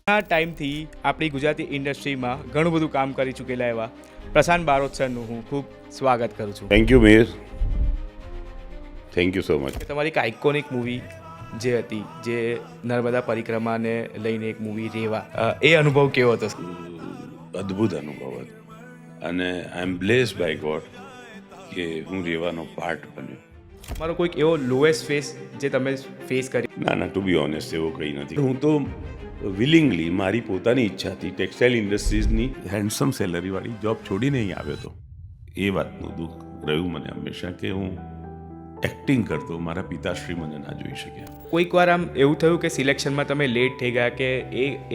ઘણા ટાઈમથી આપણી ગુજરાતી ઇન્ડસ્ટ્રીમાં ઘણું બધું કામ કરી ચૂકેલા એવા પ્રશાંત બારોટ સરનું હું ખૂબ સ્વાગત કરું છું. Thank you Mihir, thank you so much. તમારી એક આઇકોનિક મૂવી જે હતી, જે નર્મદા પરિક્રમાને લઈને એક મૂવી રેવા, એ અનુભવ કેવો હતો? અદ્ભુત અનુભવ હતો અને આઈ એમ બ્લેસ્ડ બાય ગોડ કે હું રેવાનો પાર્ટ બન્યો. તમારો કોઈક એવો લોએસ્ટ ફેસ જે તમે ફેસ કરી? ના, ટુ બી ઓનેસ્ટ એવું કંઈ નથી. હું તો વિલિંગલી મારી પોતાની ઈચ્છાથી ટેક્સટાઇલ ઇન્ડસ્ટ્રીઝની હેન્ડસમ સેલરીવાળી જોબ છોડીને અહીં આવ્યો હતો. એ વાતનું દુઃખ રહ્યું મને હંમેશા કે હું એક્ટિંગ કરતો, મારા પિતાશ્રી મને ના જોઈ શક્યા. કોઈક વાર આમ એવું થયું કે સિલેક્શનમાં તમે લેટ થઈ ગયા, કે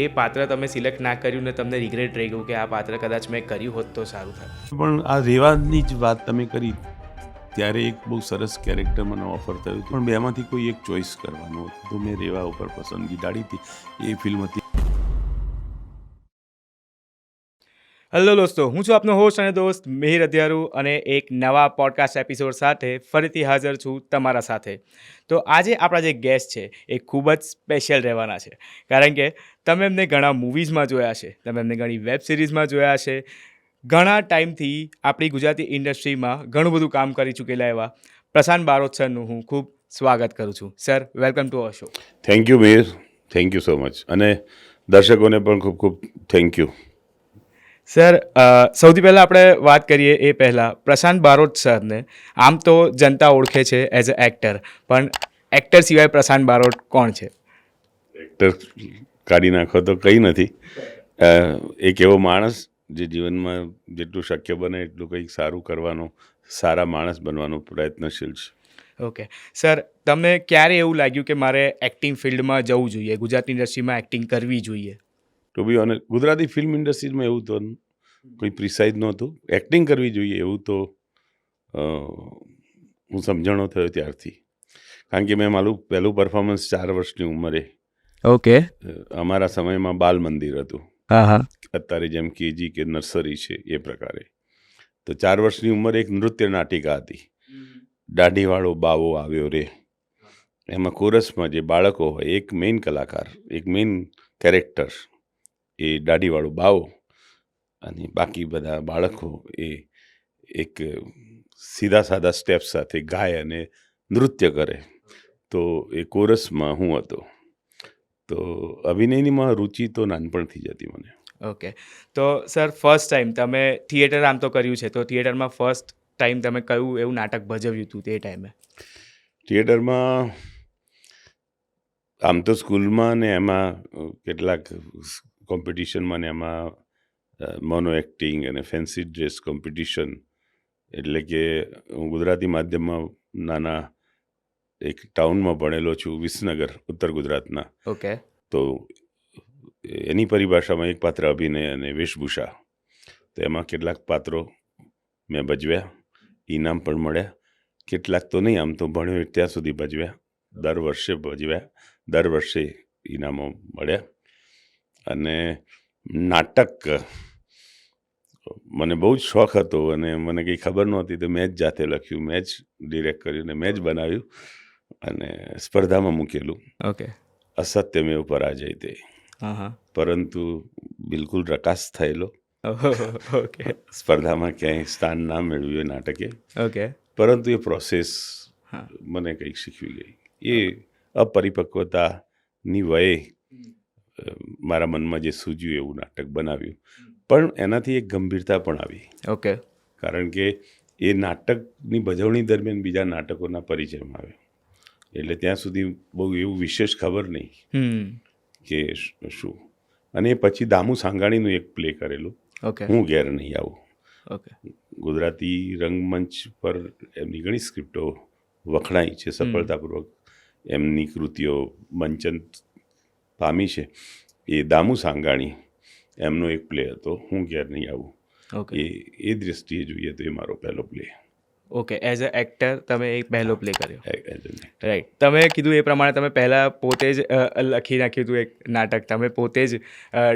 એ પાત્ર તમે સિલેક્ટ ના કર્યું ને તમને રિગ્રેટ રહી ગયું કે આ પાત્ર કદાચ મેં કર્યું હોત તો સારું થાય? પણ આ રેવાની જ વાત તમે કરી, ત્યારે એક બહુ સરસ કેરેક્ટર મને ઓફર થયું, પણ બેમાંથી કોઈ એક ચોઈસ કરવાનું હતું તો મેં રેવા ઉપર પસંદગી ડાળી હતી. એ ફિલ્મ હતી. હેલો દોસ્તો, હું છું આપનો હોસ્ટ અને દોસ્ત મિહિર અધ્યારુ, અને એક નવા પોડકાસ્ટ એપિસોડ સાથે ફરીથી હાજર છું તમારા સાથે. તો આજે આપણા જે ગેસ્ટ છે એ ખૂબ જ સ્પેશિયલ રહેવાના છે, કારણ કે તમે એમને ઘણા મૂવીઝમાં જોયા છે, તમે એમને ઘણી વેબ સિરીઝમાં જોયા છે. ઘણા ટાઈમથી આપણી ગુજરાતી ઇન્ડસ્ટ્રીમાં ઘણું બધું કામ કરી ચૂકેલા એવા પ્રશાંત બારોટ સરનું હું ખૂબ સ્વાગત કરું છું. Sir, welcome to our show. Thank you Mihir, thank you so much. અને દર્શકોને પણ ખૂબ ખૂબ થેન્ક યુ. સર, સૌથી પહેલાં આપણે વાત કરીએ એ પહેલાં, પ્રશાંત બારોટ સરને આમ તો જનતા ઓળખે છે એઝ અ એક્ટર, પણ એક્ટર સિવાય પ્રશાંત બારોટ કોણ છે? એક્ટર કાઢી નાખો તો કંઈ નથી. એક એવો માણસ જે જીવનમાં જેટલું શક્ય બને એટલું કંઈક સારું કરવાનો, સારા માણસ બનવાનો પ્રયત્નશીલ છે. ઓકે સર, તમને ક્યારે એવું લાગ્યું કે મારે એક્ટિંગ ફિલ્ડમાં જવું જોઈએ, ગુજરાતી ઇન્ડસ્ટ્રીમાં એક્ટિંગ કરવી જોઈએ? To be honest, Gujarati film ઇન્ડસ્ટ્રીમાં એવું તો કોઈ પ્રિસાઇઝ નહોતું. એક્ટિંગ કરવી જોઈએ એવું તો હું સમજણો થયો ત્યારથી, કારણ કે મેં મારું પહેલું પરફોર્મન્સ 4 વર્ષની ઉંમરે, ઓકે, અમારા સમયમાં બાલ મંદિર હતું, હા હા, અત્યારે જેમ કેજી કે નર્સરી છે એ પ્રકારે. તો 4 વર્ષની ઉંમરે એક નૃત્ય નાટિકા હતી, દાઢીવાળો બાવો આવ્યો રે. એમાં કોરસમાં જે બાળકો હોય, એક મેઇન કલાકાર, એક મેઇન કેરેક્ટર એ દાઢીવાળો બાવો, અને બાકી બધા બાળકો એ એક સીધા સાદા સ્ટેપ સાથે ગાય અને નૃત્ય કરે. તો એ કોરસમાં હું હતો. તો અભિનયનીમાં રુચિ તો નાનપણથી જ હતી મને. ઓકે. તો સર, ફર્સ્ટ ટાઈમ તમે થિયેટર આમ તો કર્યું છે, તો થિયેટરમાં ફર્સ્ટ ટાઈમ તમે કયું એવું નાટક ભજવ્યું હતું તે ટાઈમે? થિયેટરમાં આમ તો સ્કૂલમાં ને એમાં કેટલાક કોમ્પિટિશનમાં ને એમાં મોનો એક્ટિંગ અને ફેન્સી ડ્રેસ કોમ્પિટિશન, એટલે કે હું ગુજરાતી માધ્યમમાં નાના એક ટાઉનમાં ભણેલો છું, વિસનગર, ઉત્તર ગુજરાતના. ઓકે. તો એની પરિભાષામાં એક પાત્ર અભિનય અને વેશભૂષા. તો એમાં કેટલાક પાત્રો મેં ભજવ્યા, ઇનામ પણ મળ્યા. કેટલાક તો નહીં, આમ તો ભણ્યો ત્યાં સુધી ભજવ્યા, દર વર્ષે ભજવ્યા, દર વર્ષે ઇનામો મળ્યા. અને નાટક મને બહુ જ શોખ હતો, અને મને કંઈ ખબર નહોતી તો મેં જ જાતે લખ્યું, મેં જ ડિરેક્ટ કર્યું ને મેં જ બનાવ્યું અને સ્પર્ધામાં મૂકેલું. ઓકે. અસત્યમેવ પરાજય તે, હા હા, પરંતુ બિલકુલ રકાસ થયેલો. ઓકે સ્પર્ધામાં ક્યાંય સ્થાન ના મેળવ્યું એ નાટકે, ઓકે, પરંતુ એ પ્રોસેસ હા, મને કંઈક શીખવી ગઈ. એ અપરિપક્વતાની વયે મારા મનમાં જે સૂજ્યું એવું નાટક બનાવ્યું, પણ એનાથી એક ગંભીરતા પણ આવી. ઓકે. કારણ કે એ નાટકની ભજવણી દરમિયાન બીજા નાટકોના પરિચયમાં આવ્યો, એટલે ત્યાં સુધી બહુ એવું વિશેષ ખબર નહીં કે શું. અને એ પછી દામુ સાંગાણીનું એક પ્લે કરેલું, ઓકે, હું ઘેર નહીં આવું. ઓકે. ગુજરાતી રંગમંચ પર એમની ઘણી સ્ક્રિપ્ટો વખણાઈ છે, સફળતાપૂર્વક એમની કૃતિઓ મંચન પામી છે. એ દામુ સાંગાણી એમનો એક પ્લે હતો, હું ઘેર નહીં આવું. ઓકે. એ દૃષ્ટિએ જોઈએ તો એ મારો પહેલો play. Okay, as a actor તમે એક પહેલો પ્લે કર્યો, એઝ એન એક્ટર. રાઈટ. તમે કીધું એ પ્રમાણે તમે પહેલાં પોતે જ લખી નાખ્યું હતું એક નાટક, તમે પોતે જ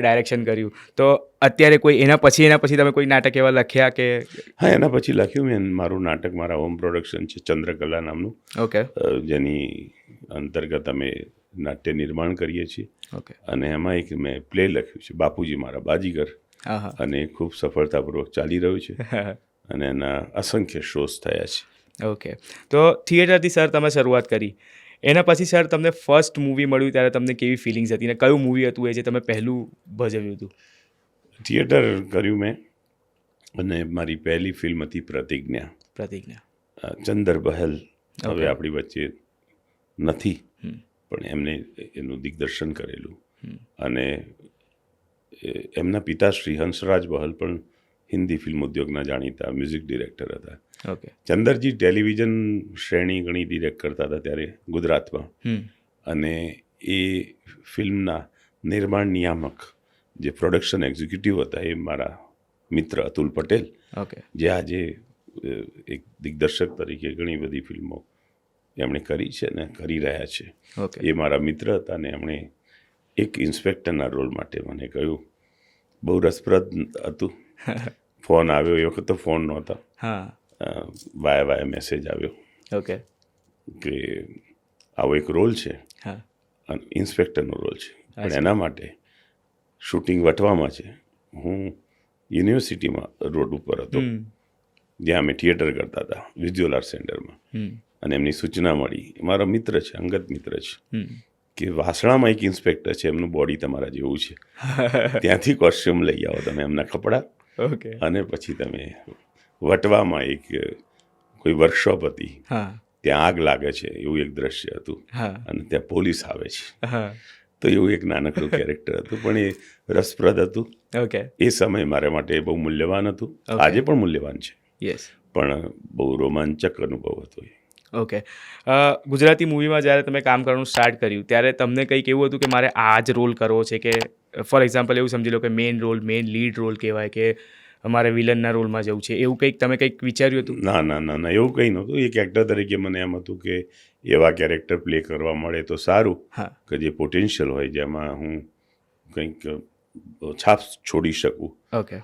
ડાયરેક્શન કર્યું. તો અત્યારે કોઈ એના પછી તમે કોઈ નાટક એવા લખ્યા કે? હા, એના પછી લખ્યું મેં મારું નાટક, મારા હોમ પ્રોડક્શન છે ચંદ્રકલા નામનું, ઓકે, જેની અંતર્ગત અમે નાટ્ય નિર્માણ કરીએ છીએ. ઓકે. અને એમાં એક મેં પ્લે લખ્યું છે બાપુજી મારા બાજીગર, હા હા. અને એ ખૂબ સફળતાપૂર્વક ચાલી રહ્યું છે અને એના અસંખ્ય શોઝ થયા છે. ઓકે. તો થિયેટરથી સર તમે શરૂઆત કરી, એના પછી સર તમને ફર્સ્ટ મૂવી મળ્યું ત્યારે તમને કેવી ફિલિંગ્સ હતી ને કયું મૂવી હતું એ જે તમે પહેલું ભજવ્યું હતું? થિયેટર કર્યું મેં, અને મારી પહેલી ફિલ્મ હતી પ્રતિજ્ઞા. પ્રતિજ્ઞા. ચંદર બહેલ હવે Okay. આપણી વચ્ચે નથી, હમ. પણ એમને એનું દિગ્દર્શન કરેલું. હમ. અને એમના પિતાશ્રી હંસરાજ બહલ પણ હિન્દી ફિલ્મ ઉદ્યોગના જાણીતા મ્યુઝિક ડિરેક્ટર હતા. ઓકે. ચંદરજી ટેલિવિઝન શ્રેણી ઘણી ડિરેક્ટ કરતા હતા ત્યારે ગુજરાતમાં, હમ. અને એ ફિલ્મના નિર્માણ નિયામક જે પ્રોડક્શન એક્ઝિક્યુટિવ હતા એ મારા મિત્ર અતુલ પટેલ, ઓકે. જે આજે એક દિગ્દર્શક તરીકે ઘણી બધી ફિલ્મો એમણે કરી છે ને કરી રહ્યા છે. ઓકે. એ મારા મિત્ર હતા, અને એમણે એક ઇન્સ્પેક્ટરના રોલ માટે મને કહ્યું. બહુ રસપ્રદ હતું. ફોન આવ્યો, એ વખત તો ફોન નહોતા, હા. વાયા મેસેજ આવ્યો ઓકે. કે આવો એક રોલ છે, હા. અને ઇન્સ્પેક્ટરનો રોલ છે, પણ અચ્છા. એના માટે શૂટિંગ વટવામાં છે. હું યુનિવર્સિટીમાં રોડ ઉપર હતો, હમ. જ્યાં અમે થિયેટર કરતા હતા, વિઝ્યુઅલ આર્ટ સેન્ટરમાં. હમ. અને એમની સૂચના મળી, મારો મિત્ર છે, અંગત મિત્ર છે, હમ. કે વાસણામાં એક ઇન્સ્પેક્ટર છે, એમનું બોડી તમારા જેવું છે, ત્યાંથી કોસ્ટ્યુમ લઈ આવો તમે એમના કપડાં, ઓકે. અને પછી તમે વટવામાં એક કોઈ વર્કશોપ હતી, હા. ત્યાં આગ લાગે છે એવું એક દ્રશ્ય હતું, હા. અને ત્યાં પોલીસ આવે છે. હા. તો એવું એક નાનકડું કેરેક્ટર હતું, પણ એ રસપ્રદ હતું. ઓકે. એ સમય મારા માટે બહુ મૂલ્યવાન હતું. Okay. આજે પણ મૂલ્યવાન છે, યસ. પણ બહુ રોમાંચક અનુભવ હતો એ. ઓકે. ગુજરાતી મૂવીમાં જ્યારે તમે કામ કરવાનું સ્ટાર્ટ કર્યું ત્યારે તમને કંઈક એવું હતું કે મારે આ જ રોલ કરવો છે, કે ફોર એક્ઝામ્પલ એવું સમજી લો કે મેઇન લીડ રોલ કહેવાય, કે અમારે વિલનના રોલમાં જવું છે, એવું કંઈક તમે કંઈક વિચાર્યું હતું? ના ના ના ના, એવું કંઈ નહોતું. એક એક્ટર તરીકે મને એમ હતું કે એવા કેરેક્ટર પ્લે કરવા મળે તો સારું, હા. કે જે પોટેન્શિયલ હોય, જેમાં હું કંઈક છાપ છોડી શકું. ઓકે.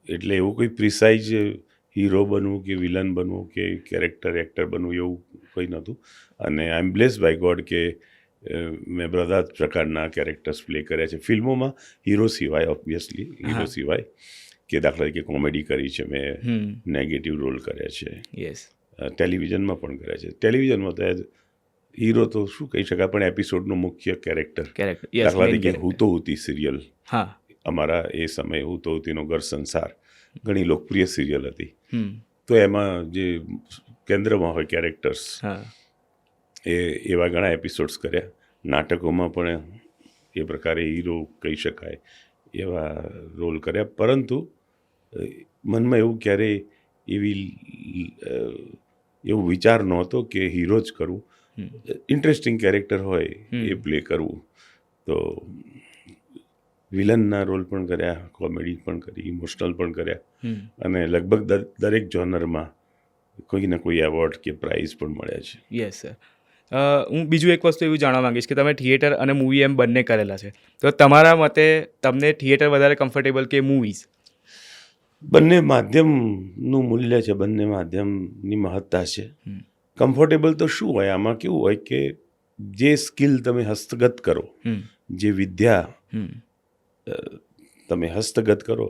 એટલે એવું કોઈ પ્રિસાઇઝ હીરો બનવું કે વિલન બનવું કે એક્ટર બનવું એવું કંઈ નહોતું. અને આઈ એમ બ્લેસ્ડ બાય ગોડ કે મેં બધા જ પ્રકારના કેરેક્ટર્સ પ્લે કર્યા છે ફિલ્મોમાં, હીરો સિવાય, ઓબ્વિયસલી હીરો હા. સિવાય, કે દાખલા તરીકે કોમેડી કરી છે મેં, હમ. નેગેટિવ રોલ કર્યા છે, યસ. ટેલિવિઝનમાં પણ કર્યા છે. ટેલિવિઝનમાં તો એઝ હીરો તો શું કહી શકાય, પણ એપિસોડનું મુખ્ય કેરેક્ટર. કેરેક્ટર. યસ. દાખલા તરીકે હું તો હોતી સિરિયલ, હા. અમારા એ સમયે હું તો હોતીનો ઘર સંસાર ઘણી લોકપ્રિય સિરિયલ હતી. હમ. તો એમાં જે કેન્દ્રમાં હોય કેરેક્ટર્સ, હા. એવા ઘણા એપિસોડ્સ કર્યા. નાટકોમાં પણ એ પ્રકારે હીરો કહી શકાય એવા રોલ કર્યા. પરંતુ મનમાં એવું ક્યારેય એવું વિચાર નહોતો કે હીરો જ કરવું. ઇન્ટરેસ્ટિંગ કેરેક્ટર હોય એ પ્લે કરવું. તો વિલનના રોલ પણ કર્યા, કોમેડી પણ કરી, ઇમોશનલ પણ કર્યા, અને લગભગ દરેક જોનરમાં કોઈ ને કોઈ એવોર્ડ કે પ્રાઇઝ પણ મળ્યા છે. Yes sir. હું બીજું એક વસ્તુ એવું જાણવા માંગીશ કે તમે થિયેટર અને મૂવી એમ બંને કરેલા છે, તો તમારા મતે તમને થિયેટર વધારે કમ્ફર્ટેબલ કે મૂવીઝ? બંને માધ્યમનું મૂલ્ય છે, બંને માધ્યમની મહત્તા છે. કમ્ફર્ટેબલ તો શું હોય, આમાં કેવું હોય કે જે સ્કિલ તમે હસ્તગત કરો, જે વિદ્યા તમે હસ્તગત કરો,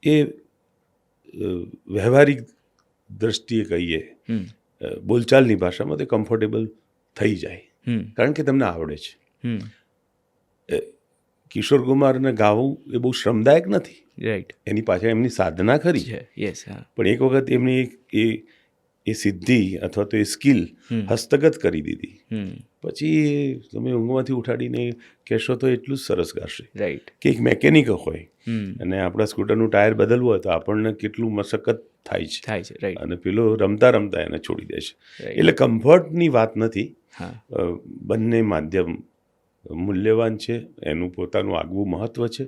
એ વ્યવહારિક દ્રષ્ટિએ કહીએ, બોલચાલની ભાષામાં તે કમ્ફર્ટેબલ થઈ જાય, કારણ કે તમને આવડે છે. કિશોર કુમારને ગાવું એ બહુ શ્રમદાયક નથી, રાઈટ, એની પાછળ એમની સાધના ખરી છે. યસ. પણ એક વખત એમની એ સિદ્ધિ અથવા તો એ સ્કિલ હસ્તગત કરી દીધી, પછી તમે ઊંઘમાંથી ઉઠાડીને કહેશો તો એટલું જ સરસ ગાશે. રાઈટ. કે એક મેકેનિક હોય અને આપણા સ્કૂટરનું ટાયર બદલવું હોય તો આપણને કેટલું મશક્કત થાય છે, રાઈટ. અને પેલો રમતા રમતા એને છોડી દે છે. એટલે કમ્ફર્ટની વાત નથી. બંને માધ્યમ મૂલ્યવાન છે, એનું પોતાનું આગવું મહત્વ છે,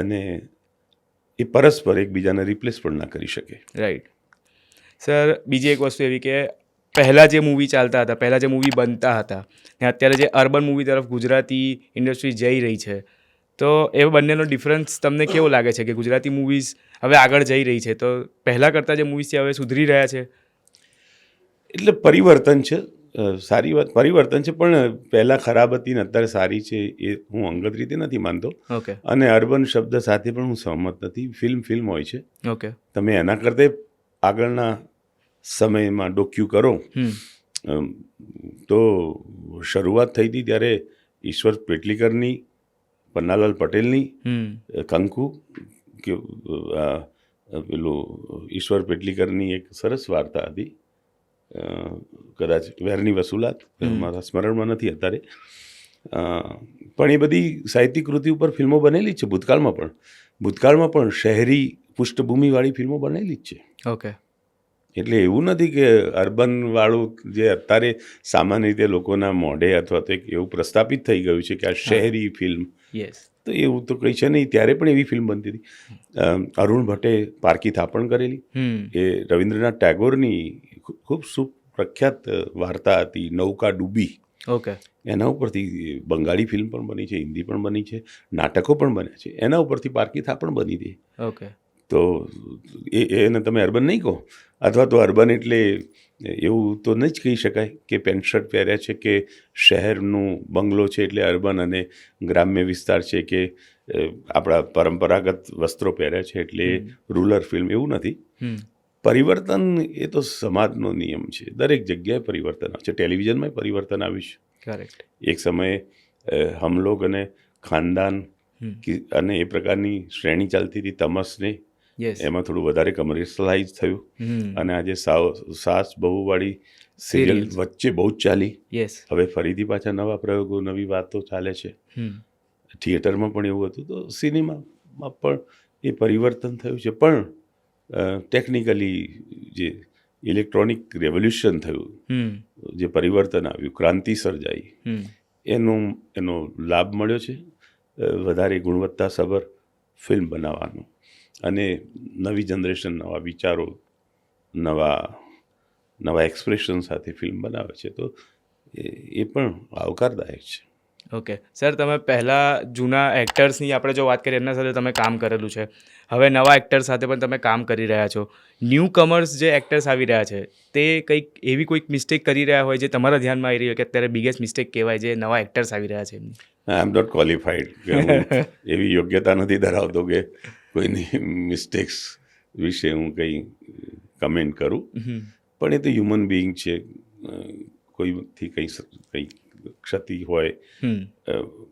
અને એ પરસ્પર એકબીજાને રિપ્લેસ પણ ના કરી શકે. રાઈટ. સર, બીજી એક વસ્તુ એવી કે પહેલાં જે મૂવી ચાલતા હતા, પહેલાં જે મૂવી બનતા હતા, ને અત્યારે જે અર્બન મૂવી તરફ ગુજરાતી ઇન્ડસ્ટ્રી જઈ રહી છે, તો એ બંનેનો ડિફરન્સ તમને કેવો લાગે છે કે ગુજરાતી મૂવીઝ હવે આગળ જઈ રહી છે, તો પહેલાં કરતાં જે મૂવીઝ છે હવે સુધરી રહ્યા છે? એટલે પરિવર્તન છે. સારી વાત, પરિવર્તન છે, પણ પહેલાં ખરાબ હતી ને અત્યારે સારી છે એ હું અંગત રીતે નથી માનતો. ઓકે અને અર્બન શબ્દ સાથે પણ હું સહમત નથી. ફિલ્મ હોય છે, ઓકે તમે એના કરતાં આગળના સમયમાં ડોક્યુ કરો તો શરૂઆત થઈ હતી ત્યારે ઈશ્વર પેટલીકરની, પન્નાલાલ પટેલની કંકુ કે પેલું ઈશ્વર પેટલીકરની એક સરસ વાર્તા હતી, કદાચ વેરની વસૂલાત, મારા સ્મરણમાં નથી અત્યારે, પણ એ બધી સાહિત્યિક કૃતિ ઉપર ફિલ્મો બનેલી જ છે. ભૂતકાળમાં પણ શહેરી પૃષ્ઠભૂમિવાળી ફિલ્મો બનેલી જ છે. ઓકે એટલે એવું નથી કે અર્બનવાળું જે અત્યારે સામાન્ય રીતે લોકોના મોઢે અથવા તો એક એવું પ્રસ્થાપિત થઈ ગયું છે કે આ શહેરી ફિલ્મ, યસ, તો એવું તો કંઈ છે નહીં. ત્યારે પણ એવી ફિલ્મ બનતી હતી. અરુણ ભટ્ટે પારકી થાપણ કરેલી, એ રવિન્દ્રનાથ ટાગોરની ખૂબ સુપ્રખ્યાત વાર્તા હતી, નૌકા ડૂબી. ઓકે એના ઉપરથી બંગાળી ફિલ્મ પણ બની છે, હિન્દી પણ બની છે, નાટકો પણ બન્યા છે. એના ઉપરથી પારકી થાપણ બની હતી. ઓકે તો એને તમે અર્બન નહીં કહો, અથવા તો અર્બન એટલે એવું તો નહીં જ કહી શકાય કે પેન્ટ શર્ટ પહેર્યા છે કે શહેરનું બંગલો છે એટલે અર્બન, અને ગ્રામ્ય વિસ્તાર છે કે આપણા પરંપરાગત વસ્ત્રો પહેર્યા છે એટલે રૂરલ ફિલ્મ, એવું નથી. પરિવર્તન એ તો સમાજનો નિયમ છે. દરેક જગ્યાએ પરિવર્તન આવે છે. ટેલિવિઝનમાં પરિવર્તન આવ્યું છે. કરેક્ટ. એક સમયે હમલોગ અને ખાનદાન અને એ પ્રકારની શ્રેણી ચાલતી હતી, તમસને, એમાં થોડું વધારે કમર્શિયલાઇઝ થયું. અને આજે સાસ બહુવાળી સિરિયલ વચ્ચે બહુ જ ચાલી. હવે ફરીથી પાછા નવા પ્રયોગો, નવી વાતો ચાલે છે. થિયેટરમાં પણ એવું હતું, તો સિનેમામાં પણ એ પરિવર્તન થયું છે. પણ ટેકનિકલી જે ઇલેક્ટ્રોનિક રેવોલ્યુશન થયું, જે પરિવર્તન આવ્યું, ક્રાંતિ સર્જાઈ, એનો લાભ મળ્યો છે વધારે ગુણવત્તાસભર ફિલ્મ બનાવવાનો. અને નવી જનરેશન નવા વિચારો, નવા એક્સપ્રેશન સાથે ફિલ્મ બનાવે છે, તો એ પણ આવકારદાયક છે. ઓકે સર, તમે પહેલાં જૂના એક્ટર્સની આપણે જો વાત કરીએ, એમના સાથે તમે કામ કરેલું છે. હવે નવા એક્ટર સાથે પણ તમે કામ કરી રહ્યા છો. ન્યૂ કમર્સ જે એક્ટર્સ આવી રહ્યા છે, તે કંઈક એવી કોઈક મિસ્ટેક કરી રહ્યા હોય જે તમારા ધ્યાનમાં આવી રહી હોય કે અત્યારે બિગેસ્ટ મિસ્ટેક કહેવાય જે નવા એક્ટર્સ આવી રહ્યા છે એમની? આઈ એમ નોટ ક્વોલિફાઈડ. એવી યોગ્યતા નથી ધરાવતો કે કોઈની મિસ્ટેક્સ વિશે હું કંઈ કમેન્ટ કરું. પણ એ તો હ્યુમન બિઈંગ છે. કોઈથી કંઈ ક્ષતિ હોય,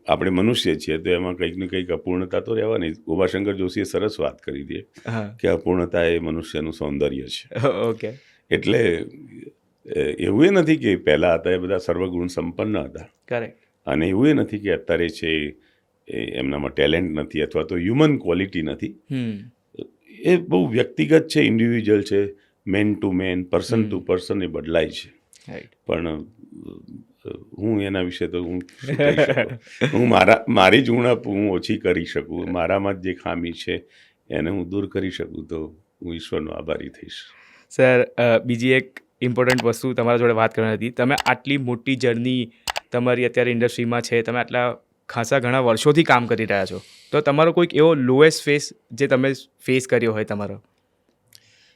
આપણે મનુષ્ય છીએ તો એમાં કંઈક ને કંઈક અપૂર્ણતા તો રહેવાની. ઉમાશંકર જોશીએ સરસ વાત કરી હતી કે અપૂર્ણતા એ મનુષ્યનું સૌંદર્ય છે. ઓકે, એટલે એવું એ નથી કે પહેલાં હતા એ બધા સર્વગુણ સંપન્ન હતા. કરેક્ટ. અને એવું એ નથી કે અત્યારે છે એમનામાં ટેલેન્ટ નથી અથવા તો હ્યુમન ક્વોલિટી નથી. એ બહુ વ્યક્તિગત છે, ઇન્ડિવિજ્યુઅલ છે, man to man, person to person એ બદલાય છે. પણ હું એના વિશે તો હું શું કહી શકું? હું મારી જ ઉણપ હું ઓછી કરી શકું, મારામાં જ જે ખામી છે એને હું દૂર કરી શકું તો હું ઈશ્વરનો આભારી થઈશ. સર, બીજી એક ઇમ્પોર્ટન્ટ વસ્તુ તમારા જોડે વાત કરવાની હતી. તમે આટલી મોટી જર્ની તમારી અત્યારે ઇન્ડસ્ટ્રીમાં છે, તમે આટલા ખાસા ઘણા વર્ષોથી કામ કરી રહ્યા છો, તો તમારો કોઈક એવો લોએસ્ટ ફેસ જે તમે ફેસ કર્યો હોય તમારો?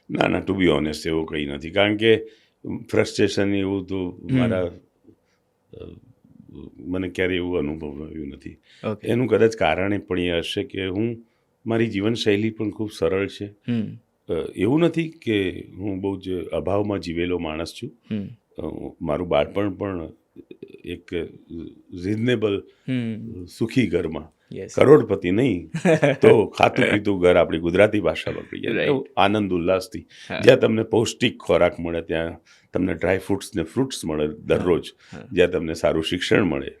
ના, ટુ બી ઓનેસ્ટ એવું કંઈ નથી. કારણ કે ફ્રસ્ટ્રેશન એવું તો મને ક્યારેય એવું અનુભવાયું નથી. એનું કદાચ કારણ એ પણ એ હશે કે મારી જીવનશૈલી પણ ખૂબ સરળ છે. એવું નથી કે હું બહુ જ અભાવમાં જીવેલો માણસ છું. મારું બાળપણ પણ એક રીઝનેબલ સુખી ઘરમાં, કરોડપતિ નહીં તો ખાતું પીતું ઘર, આપણી ગુજરાતી ભાષામાં કહીએ, આનંદ ઉલ્લાસથી, જ્યાં તમને પૌષ્ટિક ખોરાક મળે, ત્યાં તમને ડ્રાય ફ્રૂટ્સ ને ફ્રૂટ્સ મળે દરરોજ, જ્યાં તમને સારું શિક્ષણ મળે,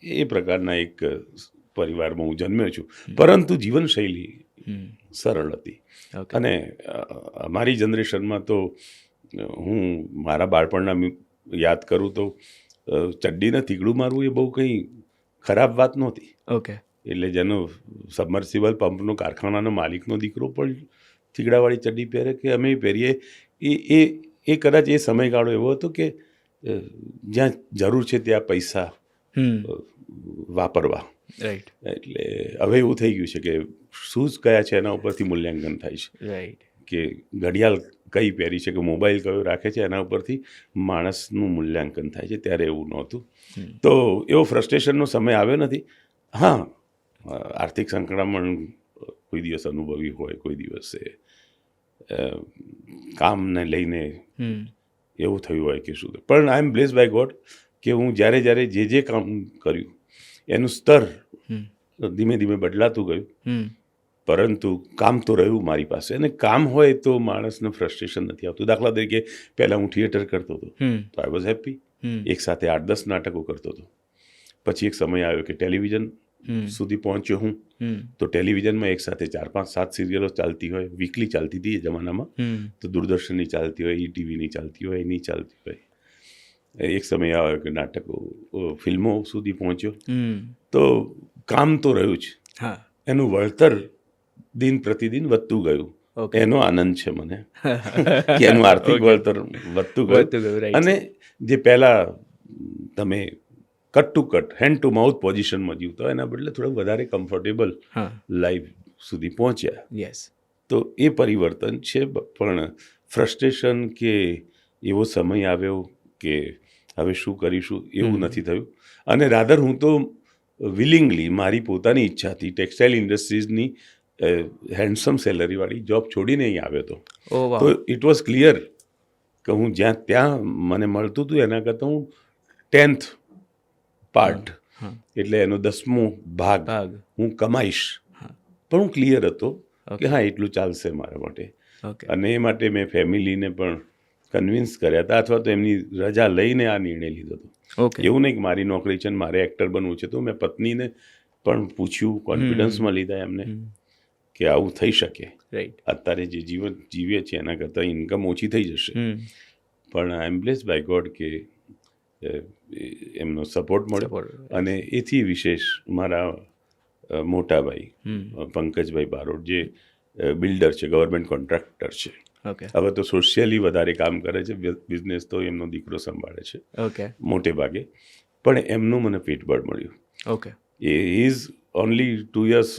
એ પ્રકારના એક પરિવારમાં હું જન્મ્યો છું. પરંતુ જીવનશૈલી સરળ હતી. અને અમારી જનરેશનમાં તો હું મારા બાળપણના યાદ કરું તો ચડ્ડીને થીગડું મારવું એ બહુ કંઈ ખરાબ વાત નહોતી. ઓકે. એટલે જેનો સબમર્સિબલ પંપનો કારખાનાનો માલિકનો દીકરો પણ થીગડાવાળી ચડ્ડી પહેરે કે અમે પહેરીએ, એ કદાચ એ સમયગાળો એવો હતો કે જ્યાં જરૂર છે ત્યાં પૈસા વાપરવા. રાઈટ. એટલે હવે એવું થઈ ગયું છે કે શૂઝ કયા છે એના ઉપરથી મૂલ્યાંકન થાય છે. રાઈટ. કે ઘડિયાળ કઈ પહેરી છે કે મોબાઈલ કયો રાખે છે એના ઉપરથી માણસનું મૂલ્યાંકન થાય છે. ત્યારે એવું નહોતું. તો એવો ફ્રસ્ટ્રેશનનો સમય આવ્યો નથી. હા, આર્થિક સંકળામણ કોઈ દિવસ અનુભવી હોય, કોઈ દિવસે કામને લઈને એવું થયું હોય કે શું. પણ આઈ એમ બ્લેસ્ડ બાય ગોડ કે હું જ્યારે જે કામ કર્યું એનું સ્તર ધીમે ધીમે બદલાતું ગયું, પરંતુ કામ તો રહ્યું મારી પાસે. અને કામ હોય તો માણસને ફ્રસ્ટ્રેશન નથી આવતું. દાખલા તરીકે પહેલાં હું થિયેટર કરતો હતો તો આઈ વોઝ હેપી. એક સાથે 8-10 નાટકો કરતો હતો. પછી એક સમય આવ્યો કે ટેલિવિઝન સુધી પહોંચ્યો હું, તો ટેલિવિઝનમાં એક સાથે 4-5-7 સિરિયલો ચાલતી હોય, વીકલી ચાલતી હતી એ જમાનામાં. તો દૂરદર્શનની ચાલતી હોય, ઈટીવીની ચાલતી હોય, એની ચાલતી હોય. એક સમય આવ્યો કે નાટકો ફિલ્મો સુધી પહોંચ્યો. તો કામ તો રહ્યું જ, એનું વળતર દિન પ્રતિદિન વધતું ગયું. એનો આનંદ છે મને કે એનું આર્થિક વળતર વધતું ગયું. અને જે પહેલાં તમે cut to cut, hand to mouth પોઝિશનમાં જીવતા એના બદલે થોડા વધારે કમ્ફર્ટેબલ લાઈફ સુધી પહોંચ્યા. તો એ પરિવર્તન છે. પણ ફ્રસ્ટ્રેશન કે એવો સમય આવ્યો કે હવે શું કરીશું એવું નથી થયું. અને રાધર હું તો વિલિંગલી મારી પોતાની ઈચ્છાથી ટેક્સટાઇલ ઇન્ડસ્ટ્રીઝની હેન્ડસમ સેલરીવાળી જોબ છોડીને અહીં આવ્યો હતો. તો ઇટ વોઝ ક્લિયર કે હું ત્યાં મને મળતું હતું એના કરતાં હું 10th પાર્ટ એટલે એનો 10મો ભાગ હું કમાઈશ. પણ હું ક્લિયર હતો કે હા એટલું ચાલશે મારા માટે. અને એ માટે મેં ફેમિલીને પણ કન્વિન્સ કર્યા હતા, અથવા તો એમની રજા લઈને આ નિર્ણય લીધો હતો. એવું નહીં કે મારી નોકરી છે ને મારે એક્ટર બનવું છે. તો મેં પત્નીને પણ પૂછ્યું, કોન્ફિડન્સમાં લીધા એમને કે આવું થઈ શકે. અત્યારે જે જીવન જીવીએ છીએ એના કરતાં ઇન્કમ ઓછી થઈ જશે. પણ આઈ એમ બ્લેસ્ડ બાય ગોડ કે એમનો સપોર્ટ મળ્યો. અને એથી વિશેષ મારા મોટા ભાઈ પંકજભાઈ બારોટ જે બિલ્ડર છે, ગવર્મેન્ટ કોન્ટ્રાક્ટર છે, હવે તો સોશિયલી વધારે કામ કરે છે. બિઝનેસ તો એમનો દીકરો સંભાળે છે મોટે ભાગે. પણ એમનું મને પીઠબળ મળ્યું. એ ઇઝ ઓનલી 2 years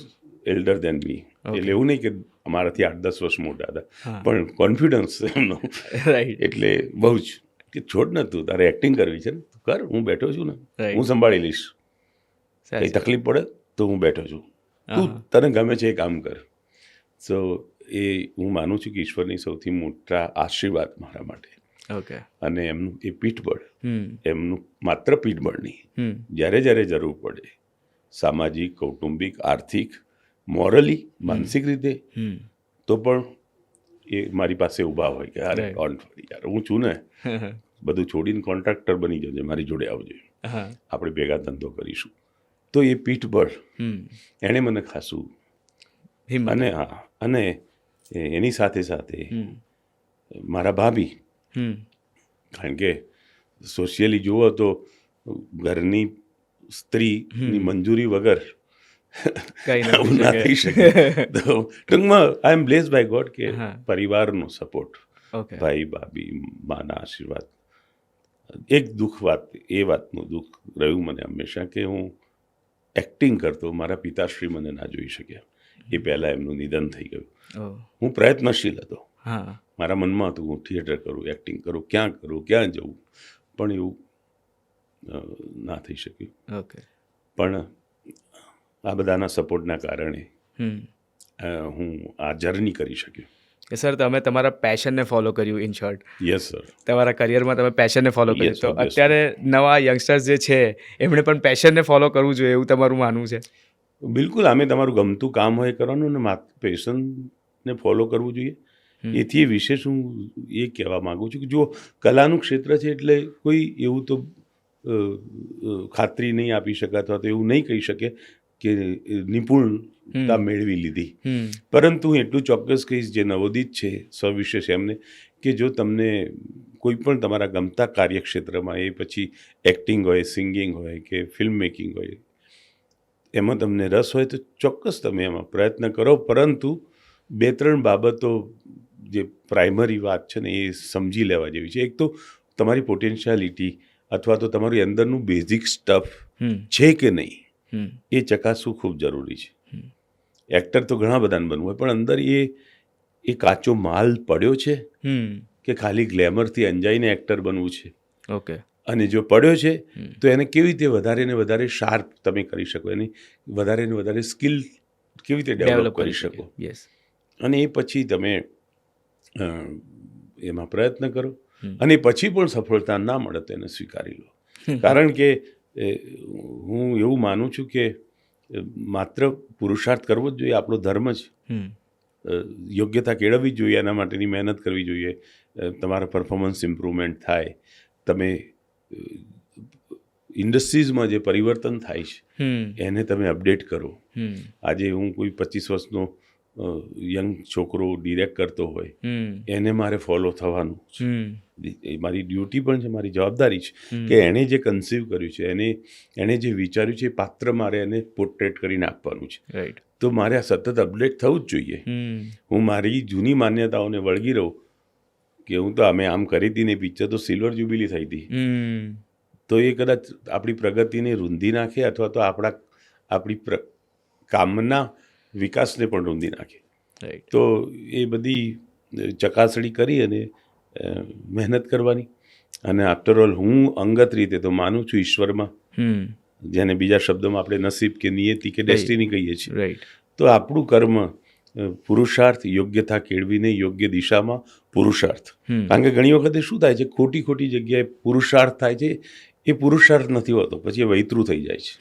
એલ્ડર દેન મી. એટલે એવું નહીં કે અમારાથી 8-10 વર્ષ મોટા હતા, પણ કોન્ફિડન્સ એમનો એટલે બહુ જ કે છોડ ને તું તારે એક્ટિંગ કરવી છે ને તું કર, હું બેઠો છું ને, હું સંભાળી લઈશ. કંઈ તકલીફ પડે તો હું બેઠો છું, તું તને ગમે છે એ કામ કર. સો એ હું માનું છું કે ઈશ્વરની સૌથી મોટા આશીર્વાદ મારા માટે. અને એમનું એ પીઠબળ, એમનું માત્ર પીઠબળ નહીં, જ્યારે જરૂર પડે સામાજિક, કૌટુંબિક, આર્થિક, મોરલી, માનસિક રીતે તો પણ એ મારી પાસે ઊભા હોય કે અરે ડોન્ટ વરી યાર, હું છું ને, બધું છોડીને કોન્ટ્રાક્ટર બની જજે, મારી જોડે આવજે, આપણે ભેગા ધંધો કરીશું. તો એ પીઠબળ એણે મને ખાસું. અને અને એની સાથે સાથે મારા ભાભી, કારણ કે સોશિયલી જુઓ તો ઘરની સ્ત્રીની મંજૂરી વગર આવું ના થઈ શકે. તો ટૂંકમાં આઈ એમ બ્લેસ્ડ બાય ગોડ કે પરિવારનો સપોર્ટ, ભાઈ ભાભી, માના આશીર્વાદ. એક દુઃખ વાત, એ વાતનું દુઃખ રહ્યું મને હંમેશા કે હું એક્ટિંગ કરતો, મારા પિતાશ્રી મને ના જોઈ શક્યા. એ પહેલાં એમનું નિધન થઈ ગયું. હું પ્રયત્નશીલ હતો, મારા મનમાં હતું હું થિયેટર કરું, એક્ટિંગ કરું, ક્યાં જવું, પણ એવું ના થઈ શક્યું. પણ આ બધાના સપોર્ટના કારણે હું આ જર્ની કરી શક્યો. સર, તમે તમારા પેશનને ફોલો કર્યું, ઇન શોર્ટ. Yes sir. તમારા કરિયરમાં તમે પેશનને ફોલો કર્યું. તો અત્યારે નવા યંગસ્ટર્સ જે છે એમણે પણ પેશનને ફોલો કરવું જોઈએ એવું તમારું માનવું છે? બિલકુલ. આમે તમારું ગમતું કામ હોય કરવાનું અને માત્ર પેશનને ફોલો કરવું જોઈએ. એથી વિશેષ હું એ કહેવા માગું છું કે જો કલાનું ક્ષેત્ર છે એટલે કોઈ એવું તો ખાતરી નહીં આપી શકે અથવા તો એવું નહીં કહી શકે કે નિપુણતા મેળવી લીધી. પરંતુ હું એટલું ચોક્કસ કહીશ, જે નવોદિત છે સવિશેષ એમને, કે જો તમને કોઈ પણ તમારા ગમતા કાર્યક્ષેત્રમાં, એ પછી એક્ટિંગ હોય, સિંગિંગ હોય કે ફિલ્મ મેકિંગ હોય, એમાં તમને રસ હોય તો ચોક્કસ તમે એમાં પ્રયત્ન કરો. પરંતુ 2-3 બાબતો જે પ્રાઇમરી વાત છે ને એ સમજી લેવા જેવી છે. એક તો તમારી પોટેન્શિયાલિટી અથવા તો તમારું અંદરનું બેઝિક સ્ટફ છે કે નહીં એ ચકાસવું ખૂબ જરૂરી છે. એક્ટર તો ઘણા બધાને બનવું હોય, પણ અંદર એ કાચો માલ પડ્યો છે હમ કે ખાલી ગ્લેમરથી અંજાઈને એક્ટર બનવું છે, ઓકે અને જો પડ્યો છે તો એને કેવી રીતે વધારે ને વધારે શાર્પ તમે કરી શકો, એની વધારે ને વધારે સ્કિલ કેવી રીતે ડેવલપ કરી શકો, યસ અને એ પછી તમે એમાં પ્રયત્ન કરો, અને પછી પણ સફળતા ના મળે તો એને સ્વીકારી લો. કારણ કે હું એવું માનું છું કે માત્ર પુરુષાર્થ કરવો જ જોઈએ, આપણો ધર્મ જ. યોગ્યતા કેળવવી જ જોઈએ, એના માટેની મહેનત કરવી જોઈએ, તમારા પરફોર્મન્સ ઇમ્પ્રુવમેન્ટ થાય, તમે ઇન્ડસ્ટ્રીઝમાં જે પરિવર્તન થાય છે એને તમે અપડેટ કરો. આજે હું કોઈ 25 વર્ષનો યંગ છોકરો ડિરેક્ટ કરતો હોય, એને મારે ફોલો થવાનું છે, એ મારી ડ્યુટી પણ છે, મારી જવાબદારી છે કે એણે જે કન્સીવ કર્યું છે, એણે જે વિચાર્યું છે એ પાત્ર મારે એને પોર્ટ્રેટ કરીને આપવાનું છે. રાઈટ. તો મારે આ સતત અપડેટ થવું જ જોઈએ. હું મારી જૂની માન્યતાઓને વળગી રહું કે હું તો અમે આમ કરી હતી ને પિક્ચર તો સિલ્વર જ્યુબિલી થઈ હતી, તો એ કદાચ આપણી પ્રગતિને રૂંધી નાખે અથવા તો આપણી કામના વિકાસને પણ રૂંધી નાખે. તો એ બધી ચકાસણી કરી અને મહેનત કરવાની. અને આફ્ટર ઓલ હું અંગત રીતે તો માનું છું ઈશ્વરમાં, જેને બીજા શબ્દોમાં આપણે નસીબ કે નિયતિ કે ડેસ્ટિની કહીએ છીએ. તો આપણું કર્મ, પુરુષાર્થ, યોગ્યતા કેળવીને યોગ્ય દિશામાં પુરુષાર્થ. કારણ કે ઘણી વખતે શું થાય છે, ખોટી ખોટી જગ્યાએ પુરુષાર્થ થાય છે, એ પુરુષાર્થ નથી હોતો, પછી એ વૈતરું થઈ જાય છે.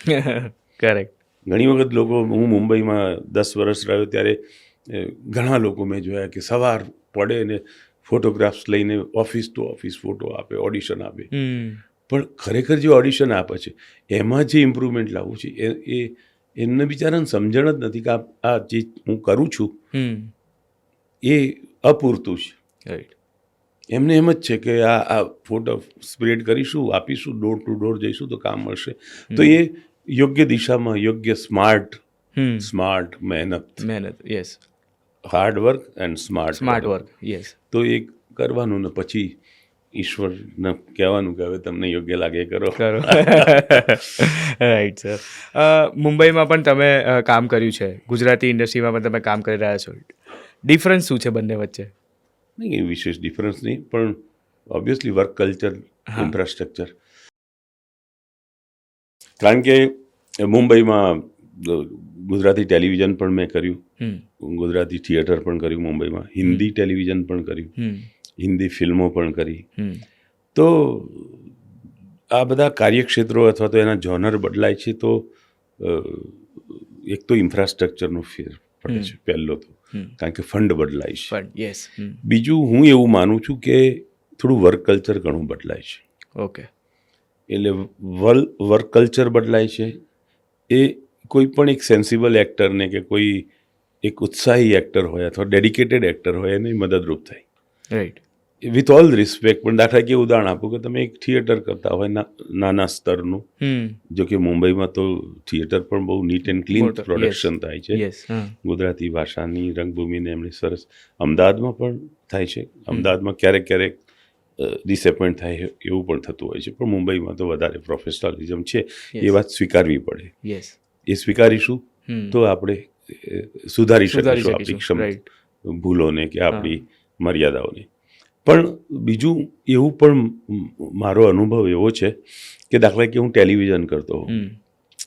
કરેક્ટ. ઘણી વખત લોકો, હું મુંબઈમાં 10 વર્ષ રહ્યો ત્યારે ઘણા લોકો મેં જોયા કે સવાર પડે ને ફોટોગ્રાફ્સ લઈને ઓફિસ ટુ ઓફિસ ફોટો આપે, ઓડિશન આપે, પણ ખરેખર જે ઓડિશન આપે છે એમાં જે ઇમ્પ્રુવમેન્ટ લાવવું છે એમને બિચારાને સમજણ જ નથી કે આ જે હું કરું છું એ અપૂરતું છે. રાઈટ. એમને એમ જ છે કે આ ફોટો સ્પ્રેડ કરીશું, આપીશું, ડોર ટુ ડોર જઈશું તો કામ મળશે. તો એ યોગ્ય દિશામાં, યોગ્ય સ્માર્ટ મહેનત, yes, hard work and smart work, yes. તો એ કરવાનું ને પછી ઈશ્વરને કહેવાનું કે હવે તમને યોગ્ય લાગે એ કરો. Right sir. મુંબઈમાં પણ તમે કામ કર્યું છે, ગુજરાતી ઇન્ડસ્ટ્રીમાં પણ તમે કામ કરી રહ્યા છો. ડિફરન્સ શું છે બંને વચ્ચે? નહીં, એ વિશેષ ડિફરન્સ નહીં, પણ ઓબ્વિયસલી વર્ક કલ્ચર, ઇન્ફ્રાસ્ટ્રક્ચર. કારણ કે મુંબઈમાં ગુજરાતી ટેલિવિઝન પણ મેં કર્યું, ગુજરાતી થિયેટર પણ કર્યું મુંબઈમાં, હિન્દી ટેલિવિઝન પણ કર્યું, હિન્દી ફિલ્મો પણ કરી. તો આ બધા કાર્યક્ષેત્રો અથવા તો એના જોનર બદલાય છે, તો એક તો ઇન્ફ્રાસ્ટ્રક્ચરનો ફેર પડે છે પહેલો તો, કારણ કે ફંડ બદલાય છે. બીજું, હું એવું માનું છું કે થોડું વર્ક કલ્ચર ઘણું બદલાય છે. ઓકે. એટલે વર્ક કલ્ચર બદલાય છે, એ કોઈ પણ એક સેન્સિબલ એક્ટરને કે કોઈ એક ઉત્સાહી એક્ટર હોય અથવા ડેડિકેટેડ એક્ટર હોય એને મદદરૂપ થાય. રાઈટ. વિથ ઓલ રિસ્પેક્ટ, પણ દાખલા કે ઉદાહરણ આપું કે તમે એક થિયેટર કરતા હોય નાના સ્તરનું, જો કે મુંબઈમાં તો થિયેટર પણ બહુ નીટ એન્ડ ક્લીન પ્રોડક્શન થાય છે, ગુજરાતી ભાષાની રંગભૂમિને એમણે સરસ. અમદાવાદમાં પણ થાય છે, અમદાવાદમાં ક્યારેક ક્યારેક ડિસએપોઇન્ટ થાય એવું પણ થતું હોય છે, પણ મુંબઈમાં તો વધારે પ્રોફેશનલિઝમ છે, એ વાત સ્વીકારવી પડે. એ સ્વીકારીશું તો આપણે સુધારી શકીશું આપણી ભૂલોને કે આપણી મર્યાદાઓને. પણ બીજું એવું પણ મારો અનુભવ એવો છે કે દાખલા કે હું ટેલિવિઝન કરતો હોઉં,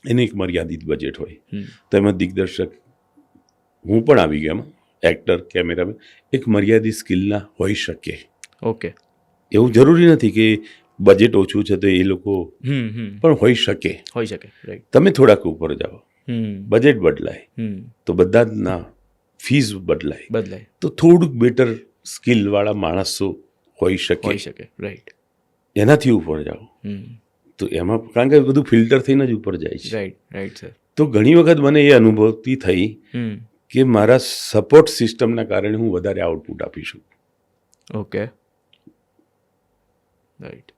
એને એક મર્યાદિત બજેટ હોય, તો એમાં દિગ્દર્શક, હું પણ આવી ગયો એમાં, એક્ટર, કેમેરામેન, એક મર્યાદિત સ્કિલના હોઈ શકે. ઓકે. એવું જરૂરી નથી કે બજેટ ઓછું છે તો એ લોકો, પણ હોઈ શકે. રાઈટ. તમે થોડાક ઉપર જાઓ, બજેટ બદલાય તો બધા જ ના ફીસ બદલાય, તો થોડુંક બેટર સ્કિલવાળા માણસો હોઈ શકે. રાઈટ. એનાથી ઉપર જાઓ તો એમાં, કારણ કે બધું ફિલ્ટર થઈને જ ઉપર જાય છે. Right sir. તો ઘણી વખત મને એ અનુભૂતિ થઈ કે મારા સપોર્ટ સિસ્ટમના કારણે હું વધારે આઉટપુટ આપી શકું. ઓકે. રાઈટ.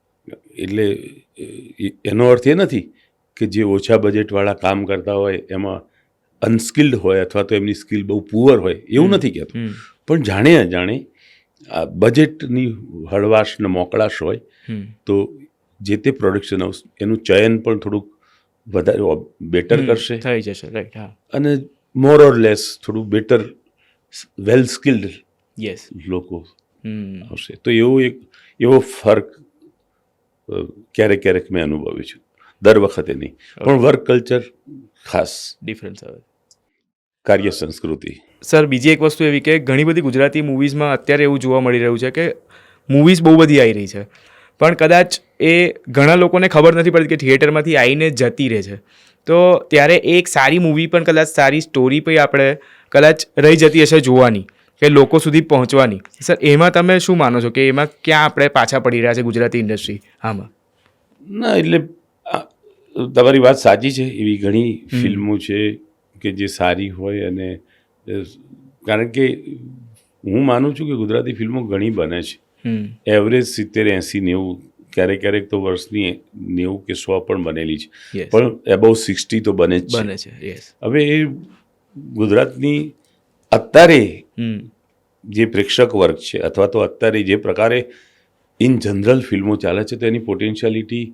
એટલે એનો અર્થ એ નથી કે જે ઓછા બજેટવાળા કામ કરતા હોય એમાં અનસ્કિલ્ડ હોય અથવા તો એમની સ્કિલ બહુ પુઅર હોય, એવું નથી કહેતો, પણ જાણે અજાણે આ બજેટની હળવાશ ને મોકળાશ હોય તો જે તે પ્રોડક્શન હાઉસ એનું ચયન પણ થોડુંક વધારે બેટર કરશે, થઈ જશે. રાઈટ. અને મોર ઓર લેસ થોડું બેટર વેલ સ્કિલ્ડ યસ. લોકો આવશે. તો એવો ફર્ક ક્યારેક મેં અનુભવ્યું છું, દર વખતે નહીં, પણ વર્ક કલ્ચર ખાસ, ડિફરન્સ આવે. કાર્ય સંસ્કૃતિ. સર, બીજી એક વસ્તુ એવી કે ઘણી બધી ગુજરાતી મૂવીઝમાં અત્યારે એવું જોવા મળી રહ્યું છે કે મૂવીઝ બહુ બધી આવી રહી છે, પણ કદાચ એ ઘણા લોકોને ખબર નથી પડતી કે થિયેટરમાંથી આવીને જતી રહે છે. તો ત્યારે એક સારી મૂવી પણ કદાચ સારી સ્ટોરી પણ આપણે કદાચ રહી જતી હશે જોવાની, કે લોકો સુધી પહોંચવાની. સર, એમાં તમે શું માનો છો કે એમાં ક્યાં આપણે પાછા પડી રહ્યા છે ગુજરાતી ઇન્ડસ્ટ્રી આમાં? ના, એટલે તમારી વાત સાચી છે. એવી ઘણી ફિલ્મો છે કે જે સારી હોય, અને કારણ કે હું માનું છું કે ગુજરાતી ફિલ્મો ઘણી બને છે. એવરેજ 70, 80, 90, ક્યારેક તો વર્ષની 90 કે 100 પણ બનેલી છે, પણ એબાઉ 60 તો બને જ છે. હવે એ ગુજરાતની અત્યારે જે પ્રેક્ષક વર્ગ છે, અથવા તો અત્યારે જે પ્રકારે ઇન જનરલ ફિલ્મો ચાલે છે, તો એની પોટેન્શિયાલિટી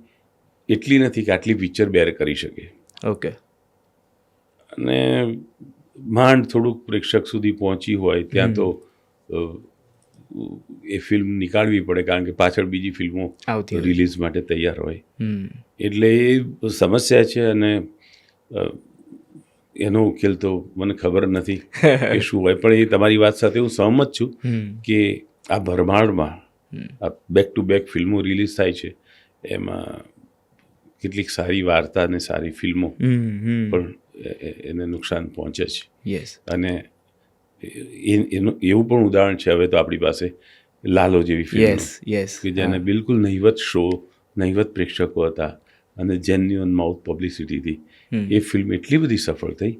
એટલી નથી કે આટલી પિક્ચર બેર કરી શકે. ઓકે. અને માંડ થોડુંક પ્રેક્ષક સુધી પહોંચી હોય ત્યાં તો એ ફિલ્મ નીકાળવી પડે, કારણ કે પાછળ બીજી ફિલ્મો રિલીઝ માટે તૈયાર હોય. એટલે એ સમસ્યા છે, અને એનો ઉકેલ તો મને ખબર નથી કે શું હોય. પણ એ તમારી વાત સાથે હું સહમત છું કે આ ભરમાડમાં આ બેક ટુ બેક ફિલ્મો રિલીઝ થાય છે, એમાં કેટલીક સારી વાર્તા અને સારી ફિલ્મો પણ એને નુકસાન પહોંચે છે. અને એનું એવું પણ ઉદાહરણ છે હવે તો આપણી પાસે લાલો જેવી ફિલ્મ, કે જેને બિલકુલ નહિવત શો, નહિવત પ્રેક્ષકો હતા, અને જેન્યુઅન માઉથ પબ્લિસિટીથી એ ફિલ્મ એટલી બધી સફળ થઈ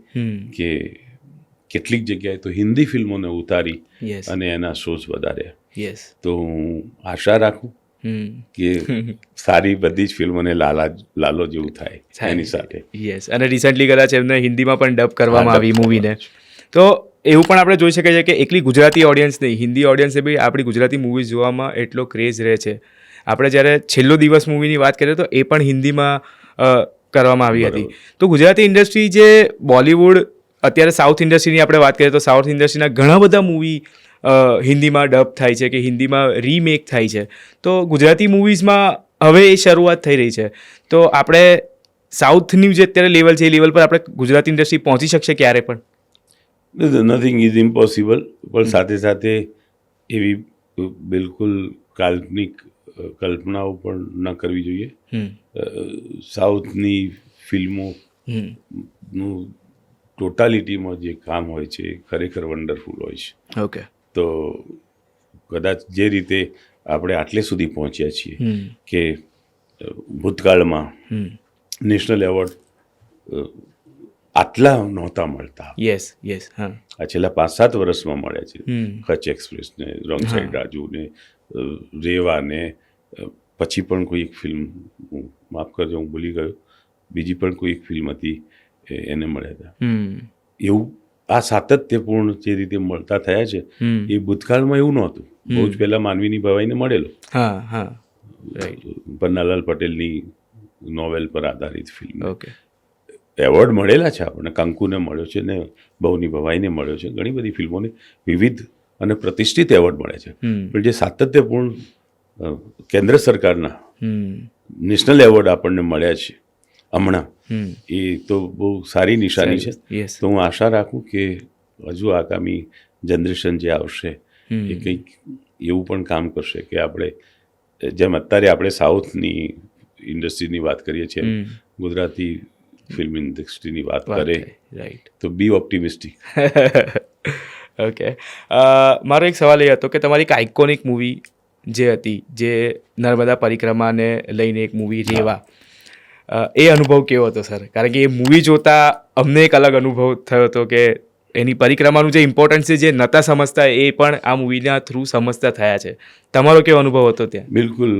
કે કેટલીક જગ્યાએ તો હિન્દી ફિલ્મોને ઉતારી અને એના શોઝ વધાર્યા. તો હું આશા રાખું કે સારી બધી જ ફિલ્મોને લાલો જેવું થાય એની સાથે. અને રિસન્ટલી કદાચ એમને હિન્દીમાં પણ ડબ કરવામાં આવી મૂવીને. તો એવું પણ આપણે જોઈ શકીએ છીએ કે એકલી ગુજરાતી ઓડિયન્સ નહીં, હિન્દી ઓડિયન્સે બી આપણી ગુજરાતી મૂવીઝ જોવામાં એટલો ક્રેઝ રહે છે. આપણે જ્યારે છેલ્લો દિવસ મૂવીની વાત કરીએ તો એ પણ હિન્દીમાં કરવામાં આવી હતી. તો ગુજરાતી ઇન્ડસ્ટ્રી જે બોલિવૂડ, અત્યારે સાઉથ ઇન્ડસ્ટ્રીની આપણે વાત કરીએ તો સાઉથ ઇન્ડસ્ટ્રીના ઘણા બધા મૂવી હિન્દીમાં ડબ થાય છે કે હિન્દીમાં રીમેક થાય છે. તો ગુજરાતી મૂવીઝમાં હવે એ શરૂઆત થઈ રહી છે. તો આપણે સાઉથની જે અત્યારે લેવલ છે એ લેવલ પર આપણે ગુજરાતી ઇન્ડસ્ટ્રી પહોંચી શકશે ક્યારે પણ? નથિંગ ઇઝ ઇમ્પોસિબલ, પણ સાથે સાથે એવી બિલકુલ કાલ્પનિક કલ્પનાઓ પણ ન કરવી જોઈએ. સાઉથની ફિલ્મોનું ટોટાલિટીમાં જે કામ હોય છે એ ખરેખર વન્ડરફુલ હોય છે. ઓકે. તો કદાચ જે રીતે આપણે આટલે સુધી પહોંચ્યા છીએ કે ભૂતકાળમાં નેશનલ એવોર્ડ આટલા નહોતા મળતા. આ છેલ્લા 5-7 વર્ષમાં મળ્યા છે. કચ્છ એક્સપ્રેસને, રોંગ સાઈડ રાજુને, રેવાને, પછી પણ કોઈ એક ફિલ્મ, માફ કરજો હું ભૂલી ગયો, બીજી પણ કોઈ એક ફિલ્મ હતી એને મળ્યા હતા. એવું આ સાતત્યપૂર્ણ જે રીતે મળતા થયા છે એ ભૂતકાળમાં એવું નહોતું. બહુ જ પહેલાં માનવીની ભવાઈને મળેલો, પન્નાલાલ પટેલની નોવેલ પર આધારિત ફિલ્મ. એવોર્ડ મળેલા છે આપણને, કંકુને મળ્યો છે ને બહુની ભવાઈને મળ્યો છે, ઘણી બધી ફિલ્મોને વિવિધ અને પ્રતિષ્ઠિત એવોર્ડ મળે છે. પણ જે સાતત્યપૂર્ણ કેન્દ્ર સરકારના નેશનલ એવોર્ડ આપણને મળ્યા છે હમણાં, એ તો બહુ સારી નિશાની છે. તો હું આશા રાખું કે હજુ આગામી જનરેશન જે આવશે એ કંઈક એવું પણ કામ કરશે કે આપણે જેમ અત્યારે આપણે સાઉથની ઇન્ડસ્ટ્રીની વાત કરીએ છીએ, ગુજરાતી ફિલ્મ ઇન્ડસ્ટ્રીની વાત કરે, તો બી ઓપ્ટિમિસ્ટિક. ઓકે. મારો એક સવાલ એ હતો કે તમારી એક આઇકોનિક મૂવી જે હતી, જે નર્મદા પરિક્રમાને લઈને એક મૂવી રેવા, એ અનુભવ કેવો હતો સર? કારણ કે એ મૂવી જોતાં અમને એક અલગ અનુભવ થયો હતો કે એની પરિક્રમાનું જે ઇમ્પોર્ટન્સ છે, જે નહોતા સમજતા એ પણ આ મૂવીના થ્રુ સમજતા થયા છે. તમારો કેવો અનુભવ હતો ત્યાં? બિલકુલ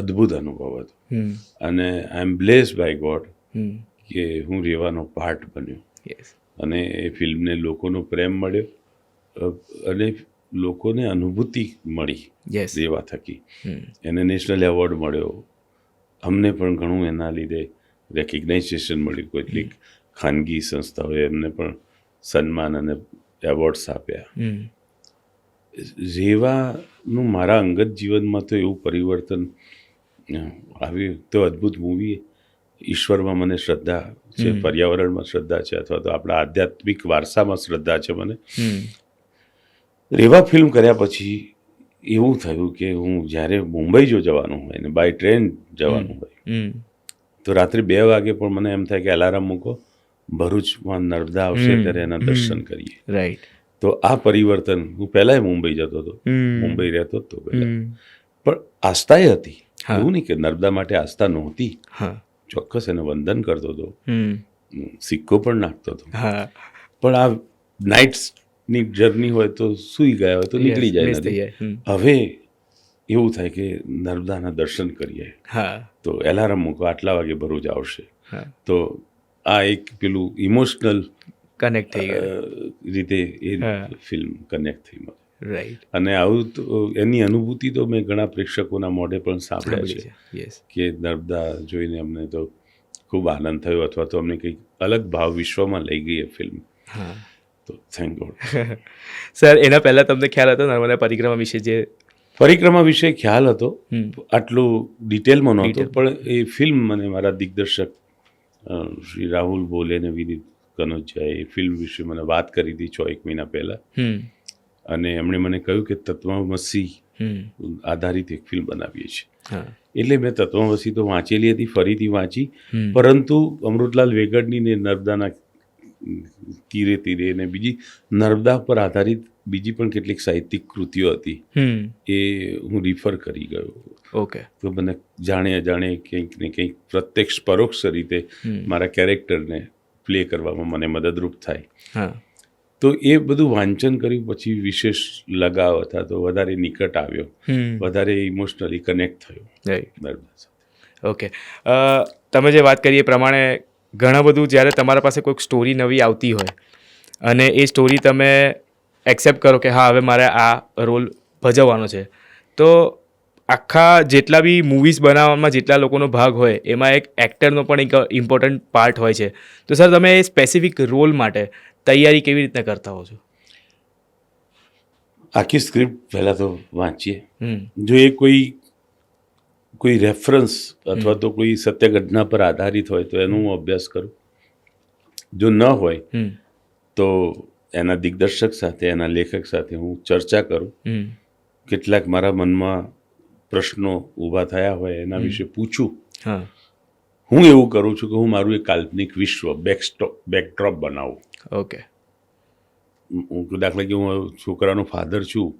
અદ્ભુત અનુભવ હતો, અને આઈ એમ બ્લેસ્ડ બાય ગોડ કે હું રેવાનો પાર્ટ બન્યો. અને એ ફિલ્મને લોકોનો પ્રેમ મળ્યો અને લોકોને અનુભૂતિ મળી રેવા થકી. એને નેશનલ એવોર્ડ મળ્યો, અમને પણ ઘણું એના લીધે રેકગ્નાઇઝેશન મળ્યું. કેટલીક ખાનગી સંસ્થાઓએ એમને પણ સન્માન અને એવોર્ડ્સ આપ્યા. રેવાનું મારા અંગત જીવનમાં તો એવું પરિવર્તન આવ્યું. તો અદ્ભુત મૂવી. ઈશ્વરમાં મને શ્રદ્ધા છે, પર્યાવરણમાં શ્રદ્ધા છે, અથવા તો આપણા આધ્યાત્મિક વારસામાં શ્રદ્ધા છે મને. રેવા ફિલ્મ કર્યા પછી એવું થયું કે હું જ્યારે મુંબઈ જો જવાનું હોય ને બાય ટ્રેન જવાનું હોય તો રાત્રે 2 વાગે પણ મને એમ થાય કે અલાર્મ મૂકો, ભરૂચમાં નર્મદા આવશે ત્યારે એના દર્શન કરીએ. રાઈટ. તો આ પરિવર્તન, હું પહેલાંય મુંબઈ જતો હતો, મુંબઈ રહેતો હતો પહેલાં, પણ આસ્થાએ હતી. એવું નહીં કે નર્મદા માટે આસ્થા નહોતી. ચોક્કસ એને વંદન કરતો હતો, સિક્કો પણ નાખતો હતો, પણ આ નાઇટ્સની જર્ની હોય તો સૂઈ ગયા હોય તો નીકળી જાય. હવે એવું થાય કે નર્મદાના દર્શન કરીએ, તો એલાર્મ મૂકો, આટલા વાગે ભરૂચ આવશે. તો આ એક પેલું ઇમોશનલ કનેક્ટ થઈ રીતે એ ફિલ્મ કનેક્ટ થઈ મને. રાઈટ. અને આવું તો એની અનુભૂતિ તો મેં ઘણા પ્રેક્ષકોના મોઢે પણ સાંભળ્યા છે કે નર્મદા જોઈને અમને તો ખૂબ આનંદ થયો, અથવા તો અમને કંઈક અલગ ભાવ વિશ્વમાં લઈ ગઈ એ ફિલ્મ. તો થેન્ક ગોડ. સર, એના પહેલાં તમને ખ્યાલ હતો નર્મદા પરિક્રમા વિશે? જે પરિક્રમા વિશે ખ્યાલ હતો, આટલું ડિટેલમાં નહોતો, પણ એ ફિલ્મ મને મારા દિગ્દર્શક શ્રી રાહુલ બોલે ને વિનીત કનોજિયાએ એ ફિલ્મ વિશે મને વાત કરી હતી 6-1 મહિના પહેલાં. અને એમણે મને કહ્યું કે તત્વમસી આધારિત એક ફિલ્મ બનાવીએ છીએ. એટલે મેં તત્વમસી તો વાંચેલી હતી, ફરીથી વાંચી, પરંતુ અમૃતલાલ વેગડની ને નર્મદાના તીરે તીરે ને બીજી નર્મદા પર આધારિત બીજી પણ કેટલીક સાહિત્યિક કૃતિઓ હતી, એ હું રિફર કરી ગયો. ઓકે. તો મને જાણે અજાણે કંઈક ને કંઈક પ્રત્યક્ષ પરોક્ષ રીતે મારા કેરેક્ટરને પ્લે કરવામાં મને મદદરૂપ થાય. તો એ બધું વાંચન કર્યું પછી વિશેષ લગાવ અથવા તો વધારે નિકટ આવ્યો, વધારે ઇમોશનલી કનેક્ટ થયો નર્મદા સાથે. ઓકે. તમે જે વાત કરી એ પ્રમાણે ઘણા બધું જ્યારે તમારા પાસે કોઈક સ્ટોરી નવી આવતી હોય અને એ સ્ટોરી તમે એક્સેપ્ટ કરો કે હા હવે મારે આ રોલ ભજવવાનો છે, તો આખા જેટલા બી મૂવીઝ બનાવવામાં જેટલા લોકોનો ભાગ હોય એમાં એક એક્ટરનો પણ એક ઇમ્પોર્ટન્ટ પાર્ટ હોય છે. તો સર, તમે એ સ્પેસિફિક રોલ માટે તૈયારી કેવી રીતના કરતા હો છો? આખી સ્ક્રિપ્ટ પહેલાં તો વાંચીએ. જો એ કોઈ રેફરન્સ અથવા તો કોઈ સત્ય ઘટના પર આધારિત હોય તો એનો હું અભ્યાસ કરું. જો ન હોય તો એના દિગ્દર્શક સાથે, એના લેખક સાથે હું ચર્ચા કરું. કેટલાક મારા મનમાં પ્રશ્નો ઊભા થયા હોય એના વિશે પૂછું. હું એવું કરું છું કે હું મારું એક કાલ્પનિક વિશ્વ બેકડ્રોપ બનાવું. ઓકે. હું દાખલા કે હું છોકરાનો ફાધર છું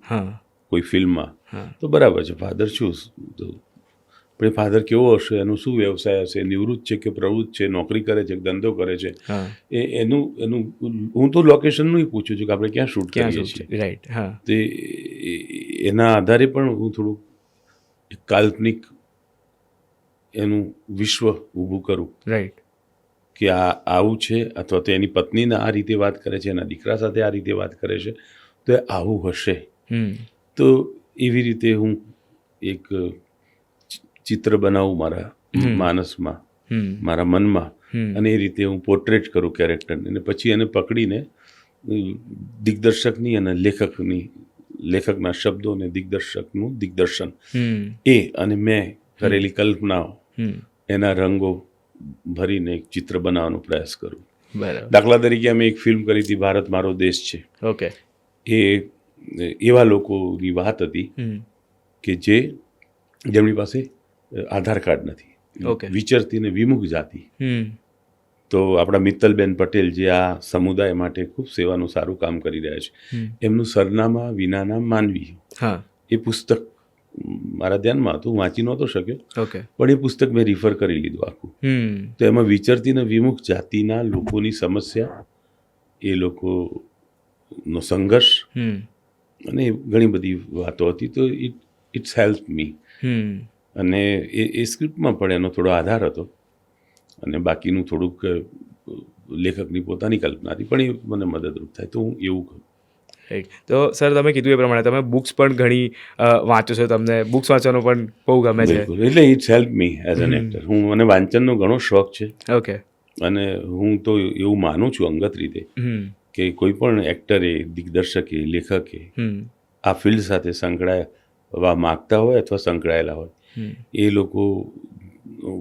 કોઈ ફિલ્મમાં, તો બરાબર છે, ફાધર છું, પણ એ ફાધર કેવો હશે, એનો શું વ્યવસાય હશે, નિવૃત્ત છે કે પ્રવૃત્ત છે, નોકરી કરે છે કે ધંધો કરે છે, એનું હું તો લોકેશનનું પૂછું છું કે આપણે ક્યાં શૂટ કરીએ છીએ. રાઈટ. તે એના આધારે પણ હું થોડુંક કાલ્પનિક એનું વિશ્વ ઊભું કરું. રાઈટ. કે આ આવું છે, અથવા તો એની પત્નીને આ રીતે વાત કરે છે, એના દીકરા સાથે આ રીતે વાત કરે છે, તો એ આવું હશે. તો એવી રીતે હું એક ચિત્ર બનાવું મારા માનસમાં, મારા મનમાં, અને એ રીતે હું પોર્ટ્રેટ કરું કેરેક્ટરને, અને પછી એને પકડીને દિગ્દર્શકની અને લેખકના શબ્દો અને દિગ્દર્શકનું દિગ્દર્શન એ અને મેં કરેલી કલ્પનાઓ એના રંગો ભરીને એક ચિત્ર બનાવવાનો પ્રયાસ કરું. દાખલા તરીકે અમે એક ફિલ્મ કરી હતી, ભારત મારો દેશ છે. ઓકે. એ એવા લોકોની વાત હતી કે જેમની પાસે આધાર કાર્ડ નથી, વિચરતી ને વિમુખ જાતિ. તો આપણા મિત્તલબેન પટેલ જે આ સમુદાય માટે ખૂબ સેવાનું સારું કામ કરી રહ્યા છે, એમનું સરનામા વિનાના માનવી, એ પુસ્તક મારા ધ્યાનમાં હતું, વાંચી નહોતો શક્યો, પણ એ પુસ્તક મેં રિફર કરી લીધું આખું. તો એમાં વિચરતી ને વિમુખ જાતિના લોકોની સમસ્યા, એ લોકોનો સંઘર્ષ અને ઘણી બધી વાતો હતી. તો ઇટ્સ હેલ્પ મી. અને એ સ્ક્રિપ્ટમાં પણ એનો થોડો આધાર હતો, અને બાકીનું થોડુંક લેખકની પોતાની કલ્પના હતી, પણ એ મને મદદરૂપ થાય, તો હું એવું કરું. રાઈટ. તો સર, તમે કીધું એ પ્રમાણે તમે બુક્સ પણ ઘણી વાંચો છો, તમને બુક્સ વાંચવાનું પણ બહુ ગમે છે. એટલે it's help me as an actor. મને વાંચનનો ઘણો શોખ છે. ઓકે. અને હું તો એવું માનું છું અંગત રીતે કે કોઈ પણ એક્ટરે, દિગ્દર્શકે, લેખકે આ ફિલ્ડ સાથે સંકળાવા માગતા હોય અથવા સંકળાયેલા હોય એ લોકો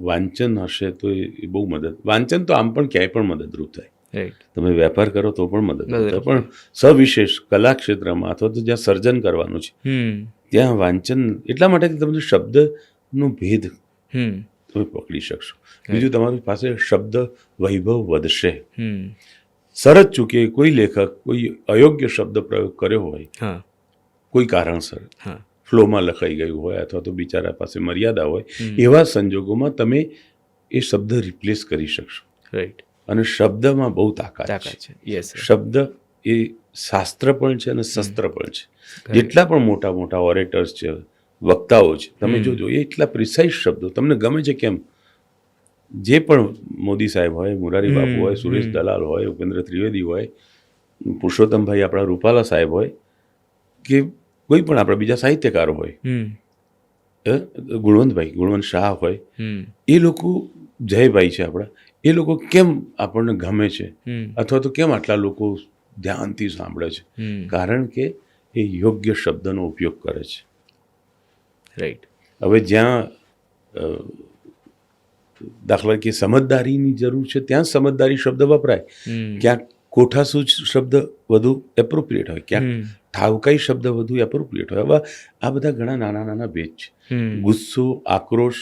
વાંચન હશે તો એ બહુ વાંચન તો આમ પણ ક્યાંય પણ મદદરૂપ થાય. તમે વેપાર કરો તો પણ મદદરૂપ થાય, પણ સવિશેષ કલા ક્ષેત્રમાં અથવા તો જ્યાં સર્જન કરવાનું છે ત્યાં વાંચન એટલા માટે કે તમને શબ્દનો ભેદ તમે પકડી શકશો. બીજું તમારી પાસે શબ્દ વૈભવ વધશે. સરજ ચૂકે કોઈ લેખક કોઈ અયોગ્ય શબ્દ પ્રયોગ કર્યો હોય કોઈ કારણસર, ફ્લોમાં લખાઈ ગયું હોય અથવા તો બિચારા પાસે મર્યાદા હોય, એવા સંજોગોમાં તમે એ શબ્દ રિપ્લેસ કરી શકશો. અને શબ્દમાં બહુ તાકાત છે. શબ્દ એ શાસ્ત્ર પણ છે અને શસ્ત્ર પણ છે. જેટલા પણ મોટા મોટા ઓરેટર્સ છે, વક્તાઓ છે, તમે જોજો એ એટલા પ્રિસાઇઝ શબ્દો તમને ગમે છે. કેમ? જે પણ મોદી સાહેબ હોય, મોરારી બાપુ હોય, સુરેશ દલાલ હોય, ઉપેન્દ્ર ત્રિવેદી હોય, પુરુષોત્તમભાઈ આપણા રૂપાલા સાહેબ હોય કે કોઈ પણ આપણા બીજા સાહિત્યકારો હોય, ગુણવંત શાહ હોય, એ લોકો, જયભાઈ છે આપણા, એ લોકો કેમ આપણને ગમે છે અથવા તો કેમ આટલા લોકો ધ્યાનથી સાંભળે છે? કારણ કે એ યોગ્ય શબ્દનો ઉપયોગ કરે છે. રાઈટ. હવે જ્યાં દાખલા કે સમજદારીની જરૂર છે ત્યાં સમજદારી શબ્દ વપરાય, ક્યાંક કોઠાસૂઝ શબ્દ વધુ એપ્રોપ્રિએટ હોય, ક્યાંક ઠાવકાઈ શબ્દ વધુ એપ્રોપ્રિએટ હોય. હવે આ બધા ઘણા નાના નાના ભેદ છે. ગુસ્સો, આક્રોશ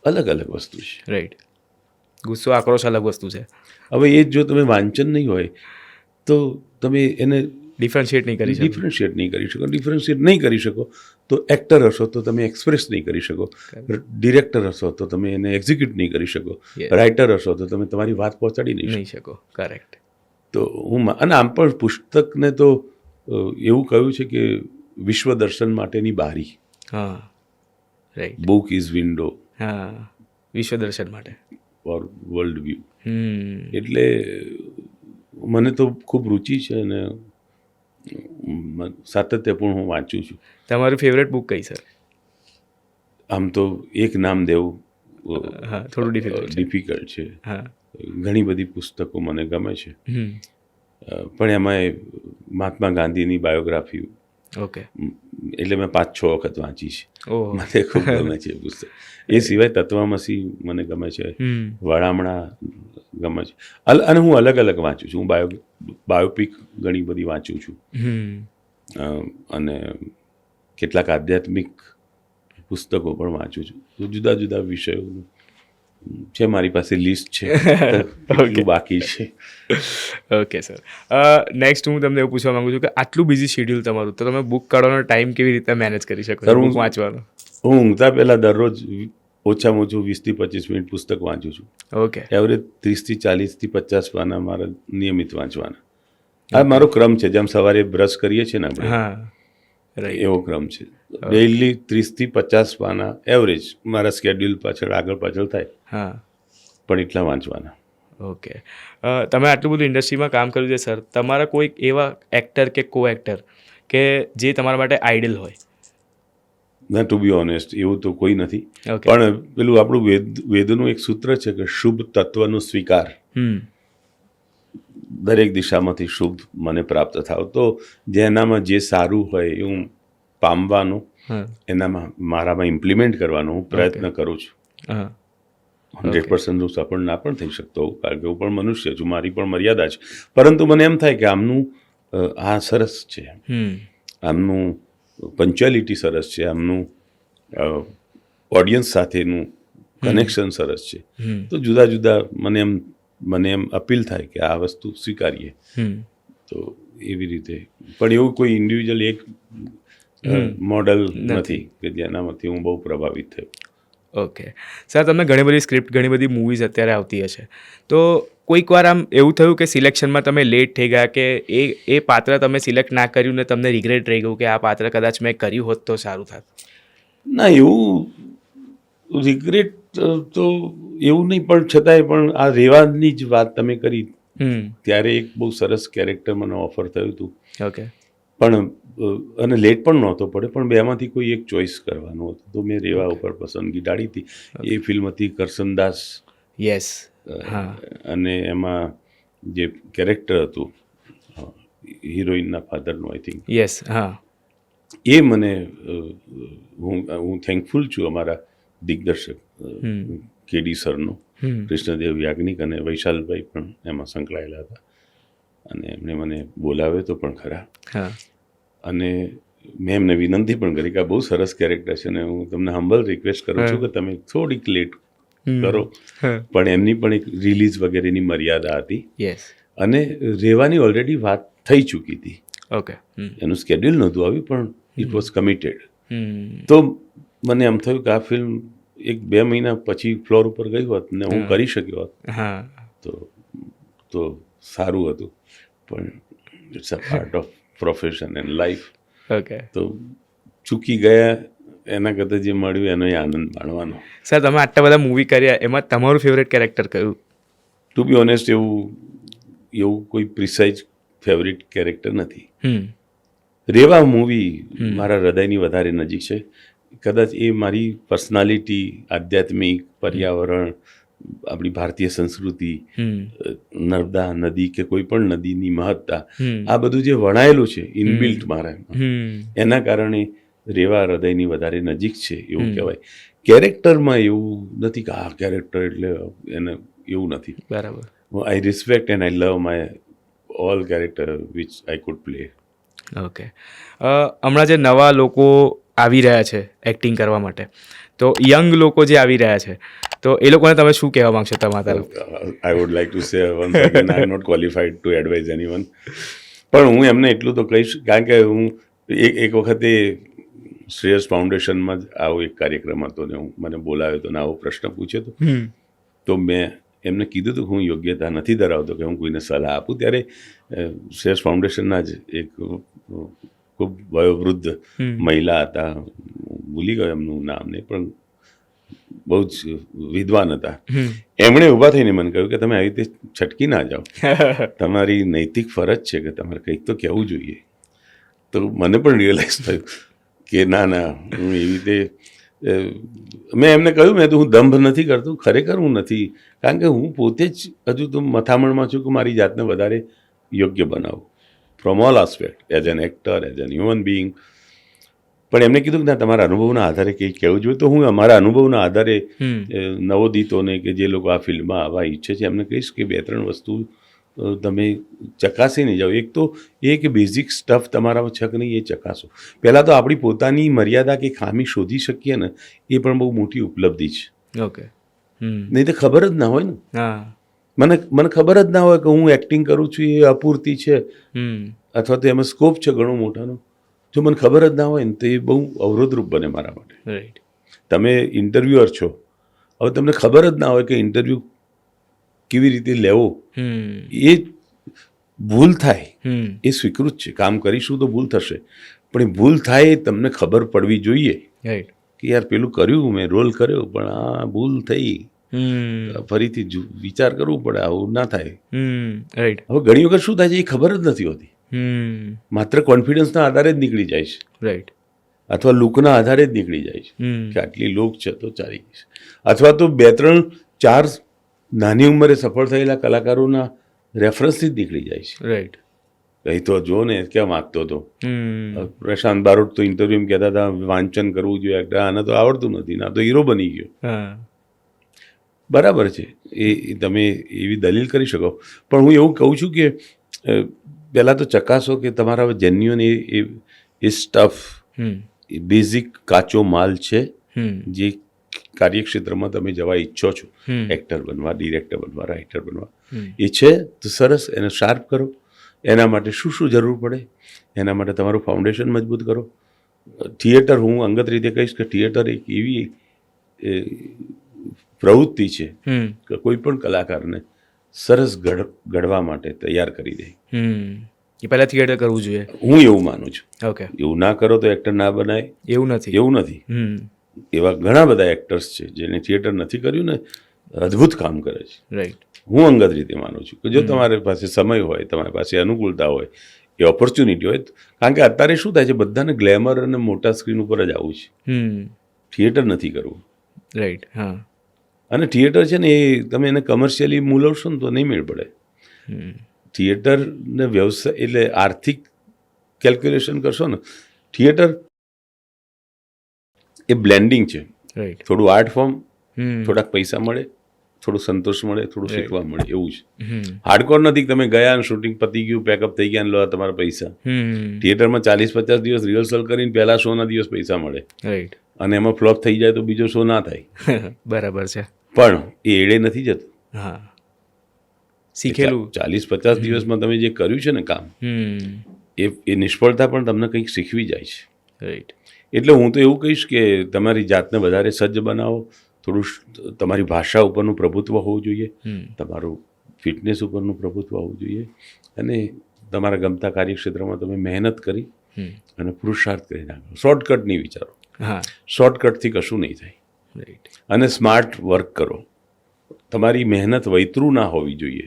અલગ અલગ વસ્તુ છે. રાઈટ. ગુસ્સો, આક્રોશ અલગ વસ્તુ છે. હવે એ જો તમે વાંચન નહીં હોય તો તમે એને ડિફરન્શિએટ નહીં કરી શકો. ડિફરન્શિએટ નહીં કરી શકો તો એક્ટર હશો તો તમે એક્સપ્રેસ નહીં કરી શકો, ડિરેક્ટર હશો તો તમે એને એક્ઝિક્યુટ નહીં કરી શકો, રાઇટર હશો તો તમે તમારી વાત પહોંચાડી નહીં શકો. કરેક્ટ. તો અને આમ પણ પુસ્તકને તો એવું કહ્યું છે કે વિશ્વ દર્શન માટેની બારી. રાઈટ. Book is window. વિશ્વ દર્શન માટે, ફોર વર્લ્ડ વ્યૂ. એટલે મને તો ખૂબ રુચિ છે અને સાતત્યપૂર્ણ હું વાંચું છું. તમારું ફેવરેટ બુક કઈ, સર? આમ તો એક નામ દેવું થોડું ડિફિકલ્ટ છે. ઘણી બધી પુસ્તકો મને ગમે છે, પણ એમાંય મહાત્મા ગાંધીની બાયોગ્રાફી એટલે મેં 5-6 વખત વાંચી છે. મને ખૂબ ગમે છે પુસ્તક. એ સિવાય તત્વમસી મને ગમે છે, વળામણા ગમે છે. અને હું અલગ અલગ વાંચું છું. હું બાયોપિક ઘણી બધી વાંચું છું અને કેટલાક આધ્યાત્મિક પુસ્તકો પણ વાંચું છું. તો જુદા જુદા વિષયોનું છે મારી પાસે લિસ્ટ છે. બાકી છે. Okay sir. નેક્સ્ટ હું તમને એવું પૂછવા માંગુ છું કે આટલું બિઝી શેડ્યુલ તમારું, તો તમે બુક કાઢવાનો ટાઈમ કેવી રીતે મેનેજ કરી શકો છો બુક વાંચવાનો? હું ઊંઘતા પહેલાં દરરોજ ઓછામાં ઓછું 20 થી 25 મિનિટ પુસ્તક વાંચું છું. એવરેજ 30 થી 40 થી 50 પાના મારા નિયમિત વાંચવાના. આ મારો ક્રમ છે. જેમ સવારે બ્રશ કરીએ છીએ ને આપણે, એવો ક્રમ છે. ડેઇલી 30 થી 50 પાના એવરેજ મારા સ્કેડ્યુલ પાછળ આગળ પાછળ થાય, પણ એટલા વાંચવાના. ઓકે. તમે આટલું બધું ઇન્ડસ્ટ્રીમાં કામ કર્યું છે સર, તમારા કોઈ એવા એક્ટર કે કો એક્ટર કે જે તમારા માટે આઈડલ હોય? ના, ટુ બી ઓનેસ્ટ એવું તો કોઈ નથી. પણ પેલું આપણું વેદનું એક સૂત્ર છે કે શુભ તત્વનો સ્વીકાર. દરેક દિશામાંથી શુભ મને પ્રાપ્ત થાવ, તો જેનામાં જે સારું હોય એ હું પામવાનું, એનામાં મારામાં ઇમ્પ્લિમેન્ટ કરવાનો હું પ્રયત્ન કરું છું. 100% હું સફળ ના પણ થઈ શકતો હોઉં, કારણ કે હું પણ મનુષ્ય છું, મારી પણ મર્યાદા છે. પરંતુ મને એમ થાય કે આમનું આ સરસ છે, આમનું પંચ્યુઆલિટી સરસ છે, આમનું ઓડિયન્સ સાથેનું કનેક્શન સરસ છે. તો જુદા જુદા મને એમ અપીલ થાય કે આ વસ્તુ સ્વીકારીએ. તો એવી રીતે. પણ એવું કોઈ ઇન્ડિવિજ્યુઅલ એક મોડલ નથી કે જેનામાંથી હું બહુ પ્રભાવિત થયો. ઓકે સર, તમને ઘણી બધી સ્ક્રિપ્ટ, ઘણી બધી મૂવીઝ અત્યારે આવતી હશે, તો કોઈક વાર આમ એવું થયું કે સિલેક્શનમાં તમે લેટ થઈ ગયા, કે એ પાત્ર તમે સિલેક્ટ ના કર્યું ને તમને રિગ્રેટ રહી ગયું કે આ પાત્ર કદાચ મેં કર્યું હોત તો સારું થાત? ના, એવું રિગ્રેટ તો એવું નહીં, પણ છતાંય પણ આ રેવાની જ વાત તમે કરી, ત્યારે એક બહુ સરસ કેરેક્ટર મને ઓફર થયું હતું. પણ અને લેટ પણ નહોતો પડે, પણ બેમાંથી કોઈ એક ચોઈસ કરવાનું હતું, તો મેં રેવા ઉપર પસંદગી ડાળી હતી. એ ફિલ્મ હતી કરસનદાસ. યસ. અને એમાં જે કેરેક્ટર હતું હિરોઈનના ફાધરનું આઈ થિંક, યસ, હા. એ મને હું થેન્કફુલ છું અમારા દિગ્દર્શક કેડી સરનો, કૃષ્ણદેવ યાજ્ઞિક અને વૈશાલભાઈ પણ એમાં સંકળાયેલા હતા, અને એમણે મને બોલાવ્યો તો પણ ખરા. હા. અને મેં એમને વિનંતી પણ કરી કે આ બહુ સરસ કેરેક્ટર છે ને હું તમને હમ્બલ રિક્વેસ્ટ કરું છું કે તમે થોડીક લેટ કરો, પણ એમની પણ એક રિલીઝ વગેરેની મર્યાદા હતી. યસ. અને રહેવાની ઓલરેડી વાત થઈ ચૂકી હતી. ઓકે. એનું સ્કેડ્યુલ નહોતું આવ્યું પણ ઇટ વોઝ કમિટેડ. તો મને એમ થયું કે આ ફિલ્મ 1-2 મહિના પછી ફ્લોર ઉપર ગઈ હોત ને હું કરી શક્યો હોત તો સારું હતું, પણ it's a part of profession and life. Okay. તો ચૂકી ગયા એના કરતાં જે મળ્યું એનો આનંદ માણવાનો. સર, તમે આટલા બધા મૂવી કર્યા, એમાં તમારું ફેવરેટ કેરેક્ટર કયું? ટુ બી ઓનેસ્ટ એવું કોઈ પ્રિસાઇઝ ફેવરિટ કેરેક્ટર નથી. રેવા મૂવી મારા હૃદયની વધારે નજીક છે. કદાચ એ મારી પર્સનાલિટી, આધ્યાત્મિક, પર્યાવરણ, આપણી ભારતીય સંસ્કૃતિ, નર્મદા નદી કે કોઈ પણ નદીની મહત્તા, આ બધું જે વણાયેલું છે ઇનબિલ્ટ મારા, એના કારણે રેવા હૃદયની વધારે નજીક છે એવું કહેવાય. કેરેક્ટરમાં એવું નથી કે આ કેરેક્ટર એટલે એને, એવું નથી. બરાબર. આઈ respect and I love my all character which I could play. Okay. હમણાં જે નવા લોકો આવી રહ્યા છે એક્ટિંગ કરવા માટે, તો યંગ લોકો જે આવી રહ્યા છે, તો એ લોકોને તમે શું કહેવા માંગશો તમારા તરફ? I would like to say once again I am not qualified to advise anyone, પણ હું એમને એટલું તો કહીશ, કારણ કે હું એક વખતે શ્રેયસ ફાઉન્ડેશનમાં જ આવો એક કાર્યક્રમ હતો ને મને બોલાવ્યો હતો ને આવો પ્રશ્ન પૂછ્યો હતો, તો મેં એમને કીધું હતું કે હું યોગ્યતા નથી ધરાવતો કે હું કોઈને સલાહ આપું. ત્યારે શ્રેયસ ફાઉન્ડેશનના જ એક ખૂબ વયોવૃદ્ધ મહિલા હતા, ભૂલી ગયો એમનું નામ ને, પણ બહુ જ વિદ્વાન હતા. એમણે ઊભા થઈને મને કહ્યું કે તમે આવી રીતે છટકી ના જાઓ, તમારી નૈતિક ફરજ છે કે તમારે કંઈક તો કહેવું જોઈએ. તો મને પણ રિયલાઇઝ થયું કે ના હું એવી રીતે, મેં એમને કહ્યું મેં તો હું દંભ નથી કરતો, ખરેખર હું નથી, કારણ કે હું પોતે જ હજુ તો મથામણમાં છું કે મારી જાતને વધારે યોગ્ય બનાવું from all aspect, as an actor, as an human being. પણ એમને કીધું કે ના, તમારા અનુભવના આધારે કંઈક કહેવું જોઈએ. તો હું અમારા અનુભવના આધારે નવોદિતોને કે જે લોકો આ ફિલ્ડમાં આવવા ઈચ્છે છે એમને કહીશ કે 2-3 વસ્તુ તમે ચકાસીને જાઓ. એક તો એ કે બેઝિક સ્ટફ તમારામાં છે કે નહીં એ ચકાસો. પહેલાં તો આપણી પોતાની મર્યાદા કે ખામી શોધી શકીએ ને, એ પણ બહુ મોટી ઉપલબ્ધિ છે. ઓકે. નહીં તો ખબર જ ના હોય ને. મને ખબર જ ના હોય કે હું એક્ટિંગ કરું છું એ અપૂરતી છે, અથવા તો એમાં સ્કોપ છે ઘણો મોટાનો. જો મને ખબર જ ના હોય ને તો એ બહુ અવરોધરૂપ બને મારા માટે. રાઈટ. તમે ઇન્ટરવ્યુઅર છો, હવે તમને ખબર જ ના હોય કે ઇન્ટરવ્યૂ કેવી રીતે લેવો, એ ભૂલ થાય એ સ્વીકૃત છે. કામ કરીશું તો ભૂલ થશે, પણ એ ભૂલ થાય એ તમને ખબર પડવી જોઈએ કે યાર પેલું કર્યું મેં, રોલ કર્યો, પણ આ ભૂલ થઈ, ફરીથી વિચાર કરવું પડે, આવું ના થાય. રાઈટ. હવે ઘણી વખત શું થાય છે એ ખબર જ નથી હોતી, માત્ર કોન્ફિડન્સના આધારે જ નીકળી જાય છે. રાઈટ. અથવા લુકના આધારે જ નીકળી જાય છે કે આટલી લુક છે તો ચાલી ગઈ છે, અથવા તો 2-3-4 નાની ઉંમરે સફળ થયેલા કલાકારોના રેફરન્સથી જ નીકળી જાય છે. રાઈટ. અહીં તો જો ને ક્યાં માગતો હતો પ્રશાંત બારોટ, તો ઇન્ટરવ્યુ કહેતા હતા વાંચન કરવું જોઈએ, આને તો આવડતું નથી, ના તો હીરો બની ગયો. બરાબર છે, એ તમે એવી દલીલ કરી શકો, પણ હું એવું કહું છું કે પહેલાં તો ચકાસો કે તમારા જેન્યુઅન એ સ્ટફ, એ બેઝિક કાચો માલ છે જે કાર્યક્ષેત્રમાં તમે જવા ઈચ્છો છો, એક્ટર બનવા, ડિરેક્ટર બનવા, રાઇટર બનવા, એ છે તો સરસ, એને શાર્પ કરો. એના માટે શું શું જરૂર પડે, એના માટે તમારું ફાઉન્ડેશન મજબૂત કરો. થિયેટર, હું અંગત રીતે કહીશ કે થિયેટર એક એવી પ્રવૃત્તિ છે કે કોઈ પણ કલાકારને સરસ ઘડવા માટે તૈયાર કરી દે. એ પહેલાં થિયેટર કરવું જોઈએ, હું એવું માનું છું. ઓકે. એવું ના કરો તો એક્ટર ના બનાય, એવું નથી. એવું નથી. એવા ઘણા બધા એક્ટર્સ છે જેને થિયેટર નથી કર્યું ને અદ્ભુત કામ કરે છે. રાઈટ. હું અંગત રીતે માનું છું કે જો તમારી પાસે સમય હોય, તમારી પાસે અનુકૂળતા હોય, એ ઓપોર્ચ્યુનિટી હોય, કારણ કે અત્યારે શું થાય છે, બધાને ગ્લેમર અને મોટા સ્ક્રીન ઉપર જ આવવું છે, થિયેટર નથી કરવું. રાઈટ. હા. અને થિયેટર છે ને એ તમે એને કમર્શિયલી મૂલવશો ને તો નહીં મેળ પડે. થિયેટરને વ્યવસાય એટલે આર્થિક કેલ્ક્યુલેશન કરશો ને, થિયેટર એ બ્લેન્ડિંગ છે. રાઈટ. થોડું આર્ટ ફોર્મ, થોડાક પૈસા મળે, થોડું સંતોષ મળે, થોડું શીખવા મળે, એવું છે. હાર્ડકોર નથી કે તમે ગયા અને શૂટિંગ પતી ગયું, પેકઅપ થઈ ગયા અને લો તમારા પૈસા. થિયેટરમાં 40-50 દિવસ રિહર્સલ કરીને પહેલા શોના દિવસ પૈસા મળે, રાઈટ. અને એમાં ફ્લોપ થઈ જાય તો બીજો શો ના થાય. બરાબર છે. પણ એ એડે નથી જતું. હા, શીખેલું 40-50 દિવસમાં તમે જે કર્યું છે ને કામ, એ નિષ્ફળતા પણ તમને કંઈક શીખવી જાય છે. રાઈટ. એટલે હું તો એવું કહીશ કે તમારી જાતને વધારે સજ્જ બનાવો. થોડું તમારી ભાષા ઉપરનું પ્રભુત્વ હોવું જોઈએ, તમારું ફિટનેસ ઉપરનું પ્રભુત્વ હોવું જોઈએ, અને તમારા ગમતા કાર્યક્ષેત્રમાં તમે મહેનત કરી અને પુરુષાર્થ કરી નાખો. શોર્ટકટ નહીં વિચારો. શોર્ટકટથી કશું નહીં થાય. રાઈટ. અને સ્માર્ટ વર્ક કરો. તમારી મહેનત વૈતરું ના હોવી જોઈએ.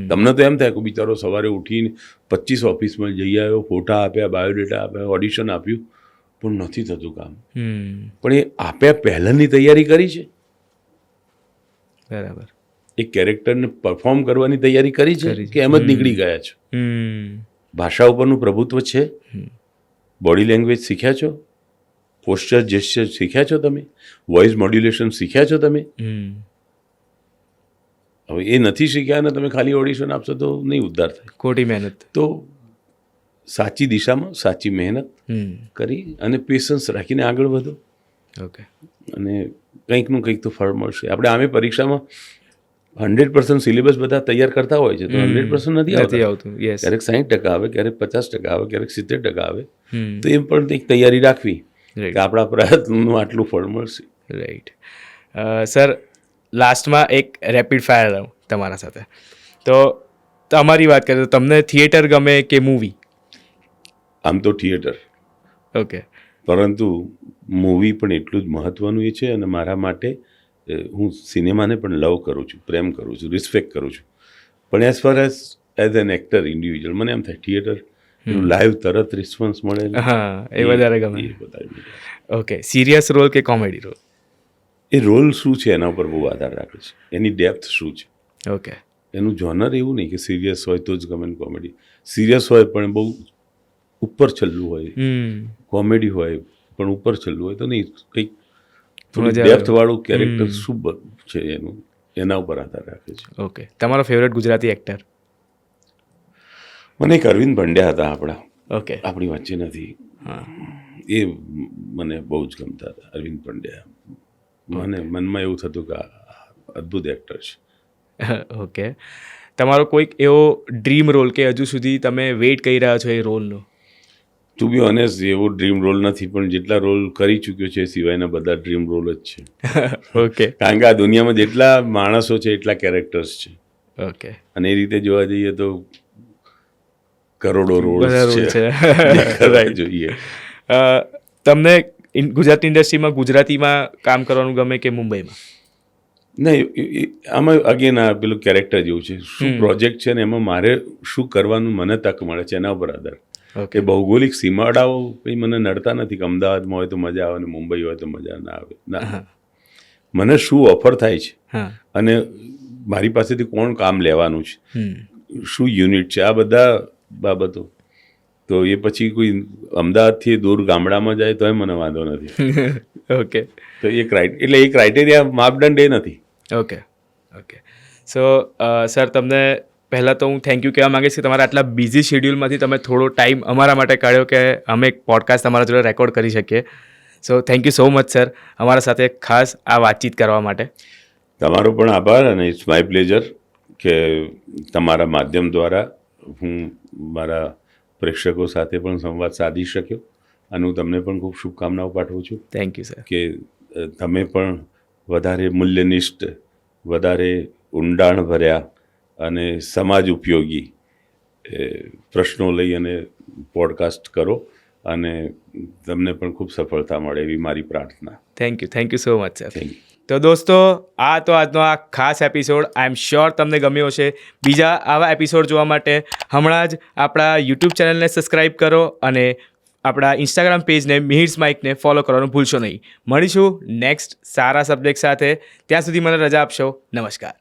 તમને તો એમ થાય કે બિચારો સવારે ઉઠીને 25 ઓફિસમાં જઈ આવ્યો, ફોટા આપ્યા, બાયોડેટા આપ્યા, ઓડિશન આપ્યું, પણ નથી થતું કામ. પણ એ આપ્યા પહેલાંની તૈયારી કરી છે. બરાબર. એ કેરેક્ટરને પરફોર્મ કરવાની તૈયારી કરી છે કે એમ જ નીકળી ગયા છો? ભાષા ઉપરનું પ્રભુત્વ છે? બોડી લેંગ્વેજ શીખ્યા છો? પોસ્ચર જેસ્ચર શીખ્યા છો તમે? વોઇસ મોડ્યુલેશન શીખ્યા છો તમે? હવે એ નથી શીખ્યા અને તમે ખાલી ઓડિશન આપશો તો નહીં ઉદ્ધાર થાય. ખોટી મહેનત. તો સાચી દિશામાં સાચી મહેનત કરી અને પેશન્સ રાખીને આગળ વધો. ઓકે. અને કંઈકનું કંઈક તો ફળ મળશે. આપણે આમે પરીક્ષામાં 100% સિલેબસ બધા તૈયાર કરતા હોય છે તો 100% નથી આવતું. ક્યારેક 60% આવે, ક્યારેક 50% આવે, ક્યારેક 70% આવે. તો એમ પણ એક તૈયારી રાખવી કે આપણા પ્રયત્નનું આટલું ફળ મળશે. રાઈટ. સર, લાસ્ટમાં એક રેપિડ ફાયર રહું તમારા સાથે. તો તમારી વાત કરીએ તો તમને થિયેટર ગમે કે મૂવી? આમ તો થિયેટર. ઓકે. પરંતુ મૂવી પણ એટલું જ મહત્ત્વનું એ છે, અને મારા માટે હું સિનેમાને પણ લવ કરું છું, પ્રેમ કરું છું, રિસ્પેક્ટ કરું છું. પણ as far as an actor individual મને એમ થાય થિયેટર લાઈવ તરત રિસ્પોન્સ મળે. હા, એ વધારે ગમે. ઓકે. સિરિયસ રોલ કે કોમેડી રોલ? એ રોલ શું છે એના ઉપર બહુ આધાર રાખે છે. એની ડેપ્થ શું છે. ઓકે. એનું જોનર એવું નહીં કે સિરિયસ હોય તો જ ગમે ને કોમેડી. સિરિયસ હોય પણ બહુ ઉપર છલ્લું હોય, કોમેડી હોય પણ ઉપર છલ્લું હોય તો નહીં. કંઈક થોડું ડેપ્થવાળું કેરેક્ટર શું છે એનું, એના ઉપર આધાર રાખે છે. ઓકે. તમારો ફેવરેટ ગુજરાતી એક્ટર? મને એક અરવિંદ પંડ્યા હતા આપણા. ઓકે. આપણી વચ્ચે નથી. એ મને બહુ જ ગમતા હતા અરવિંદ પંડ્યા. મને મનમાં એવું થતું કે અદ્ભુત એક્ટર છે. ઓકે. તમારો કોઈક એવો ડ્રીમ રોલ કે હજુ સુધી તમે વેઇટ કરી રહ્યા છો એ રોલનો? ટુ બી ઓનેસ્ટ, એવો ડ્રીમ રોલ નથી, પણ જેટલા રોલ કરી ચૂક્યો છે એ સિવાયના બધા ડ્રીમ રોલ જ છે. ઓકે. કારણ કે આ દુનિયામાં જેટલા માણસો છે એટલા કેરેક્ટર્સ છે. ઓકે. અને એ રીતે જોવા જઈએ તો કરોડો રોલ છે જોઈએ. તમને ગુજરાતી ઇન્ડસ્ટ્રીમાં ગુજરાતીમાં કામ કરવાનું ગમે કે મુંબઈમાં? નહીં, આમાં અગેન આ પેલું કેરેક્ટર જેવું છે. શું પ્રોજેક્ટ છે ને એમાં મારે શું કરવાનું મને તક મળે છે એના ઉપર આધાર. કે ભૌગોલિક સીમાડાઓ કંઈ મને નડતા નથી કે અમદાવાદમાં હોય તો મજા આવે ને મુંબઈ હોય તો મજા ના આવે. ના, મને શું ઓફર થાય છે અને મારી પાસેથી કોણ કામ લેવાનું છે, શું યુનિટ છે, આ બધા બાબતો. તો એ પછી કોઈ અમદાવાદથી દૂર ગામડામાં જાય તોય મને વાંધો નથી. ઓકે. તો એ એટલે એ ક્રાઇટેરિયા માપદંડ એ નથી. ઓકે. ઓકે. સો સર, તમને પહેલાં તો હું થેન્ક યુ કહેવા માંગીશ કે તમારા આટલા બિઝી શેડ્યુલમાંથી તમે થોડો ટાઈમ અમારા માટે કાઢ્યો કે અમે એક પોડકાસ્ટ તમારા જોડે રેકોર્ડ કરી શકીએ. So thank you so much sir, અમારા સાથે ખાસ આ વાતચીત કરવા માટે. તમારો પણ આભાર, અને ઇટ્સ માય પ્લેઝર કે તમારા માધ્યમ દ્વારા હું મારા પ્રેક્ષકો સાથે પણ સંવાદ સાધી શક્યો, અને હું તમને પણ ખૂબ શુભકામનાઓ પાઠવું છું. Thank you sir. કે તમે પણ વધારે મૂલ્યનિષ્ઠ, વધારે ઊંડાણ ભર્યા અને સમાજ ઉપયોગી પ્રશ્નો લઈ અને પોડકાસ્ટ કરો, અને તમને પણ ખૂબ સફળતા મળે એવી મારી પ્રાર્થના. Thank you so much sir. Thank you. તો દોસ્તો, આ તો આજનો આ ખાસ એપિસોડ આઈ એમ શ્યોર તમને ગમ્યો હશે. બીજા આવા એપિસોડ જોવા માટે હમણાં જ આપણા યુટ્યુબ ચેનલને સબસ્ક્રાઈબ કરો અને આપણા ઇન્સ્ટાગ્રામ પેજને મિહિર્સ માઇકને ફોલો કરવાનું ભૂલશો નહીં. મળીશું નેક્સ્ટ સારા સબ્જેક્ટ સાથે. ત્યાં સુધી મને રજા આપશો. નમસ્કાર.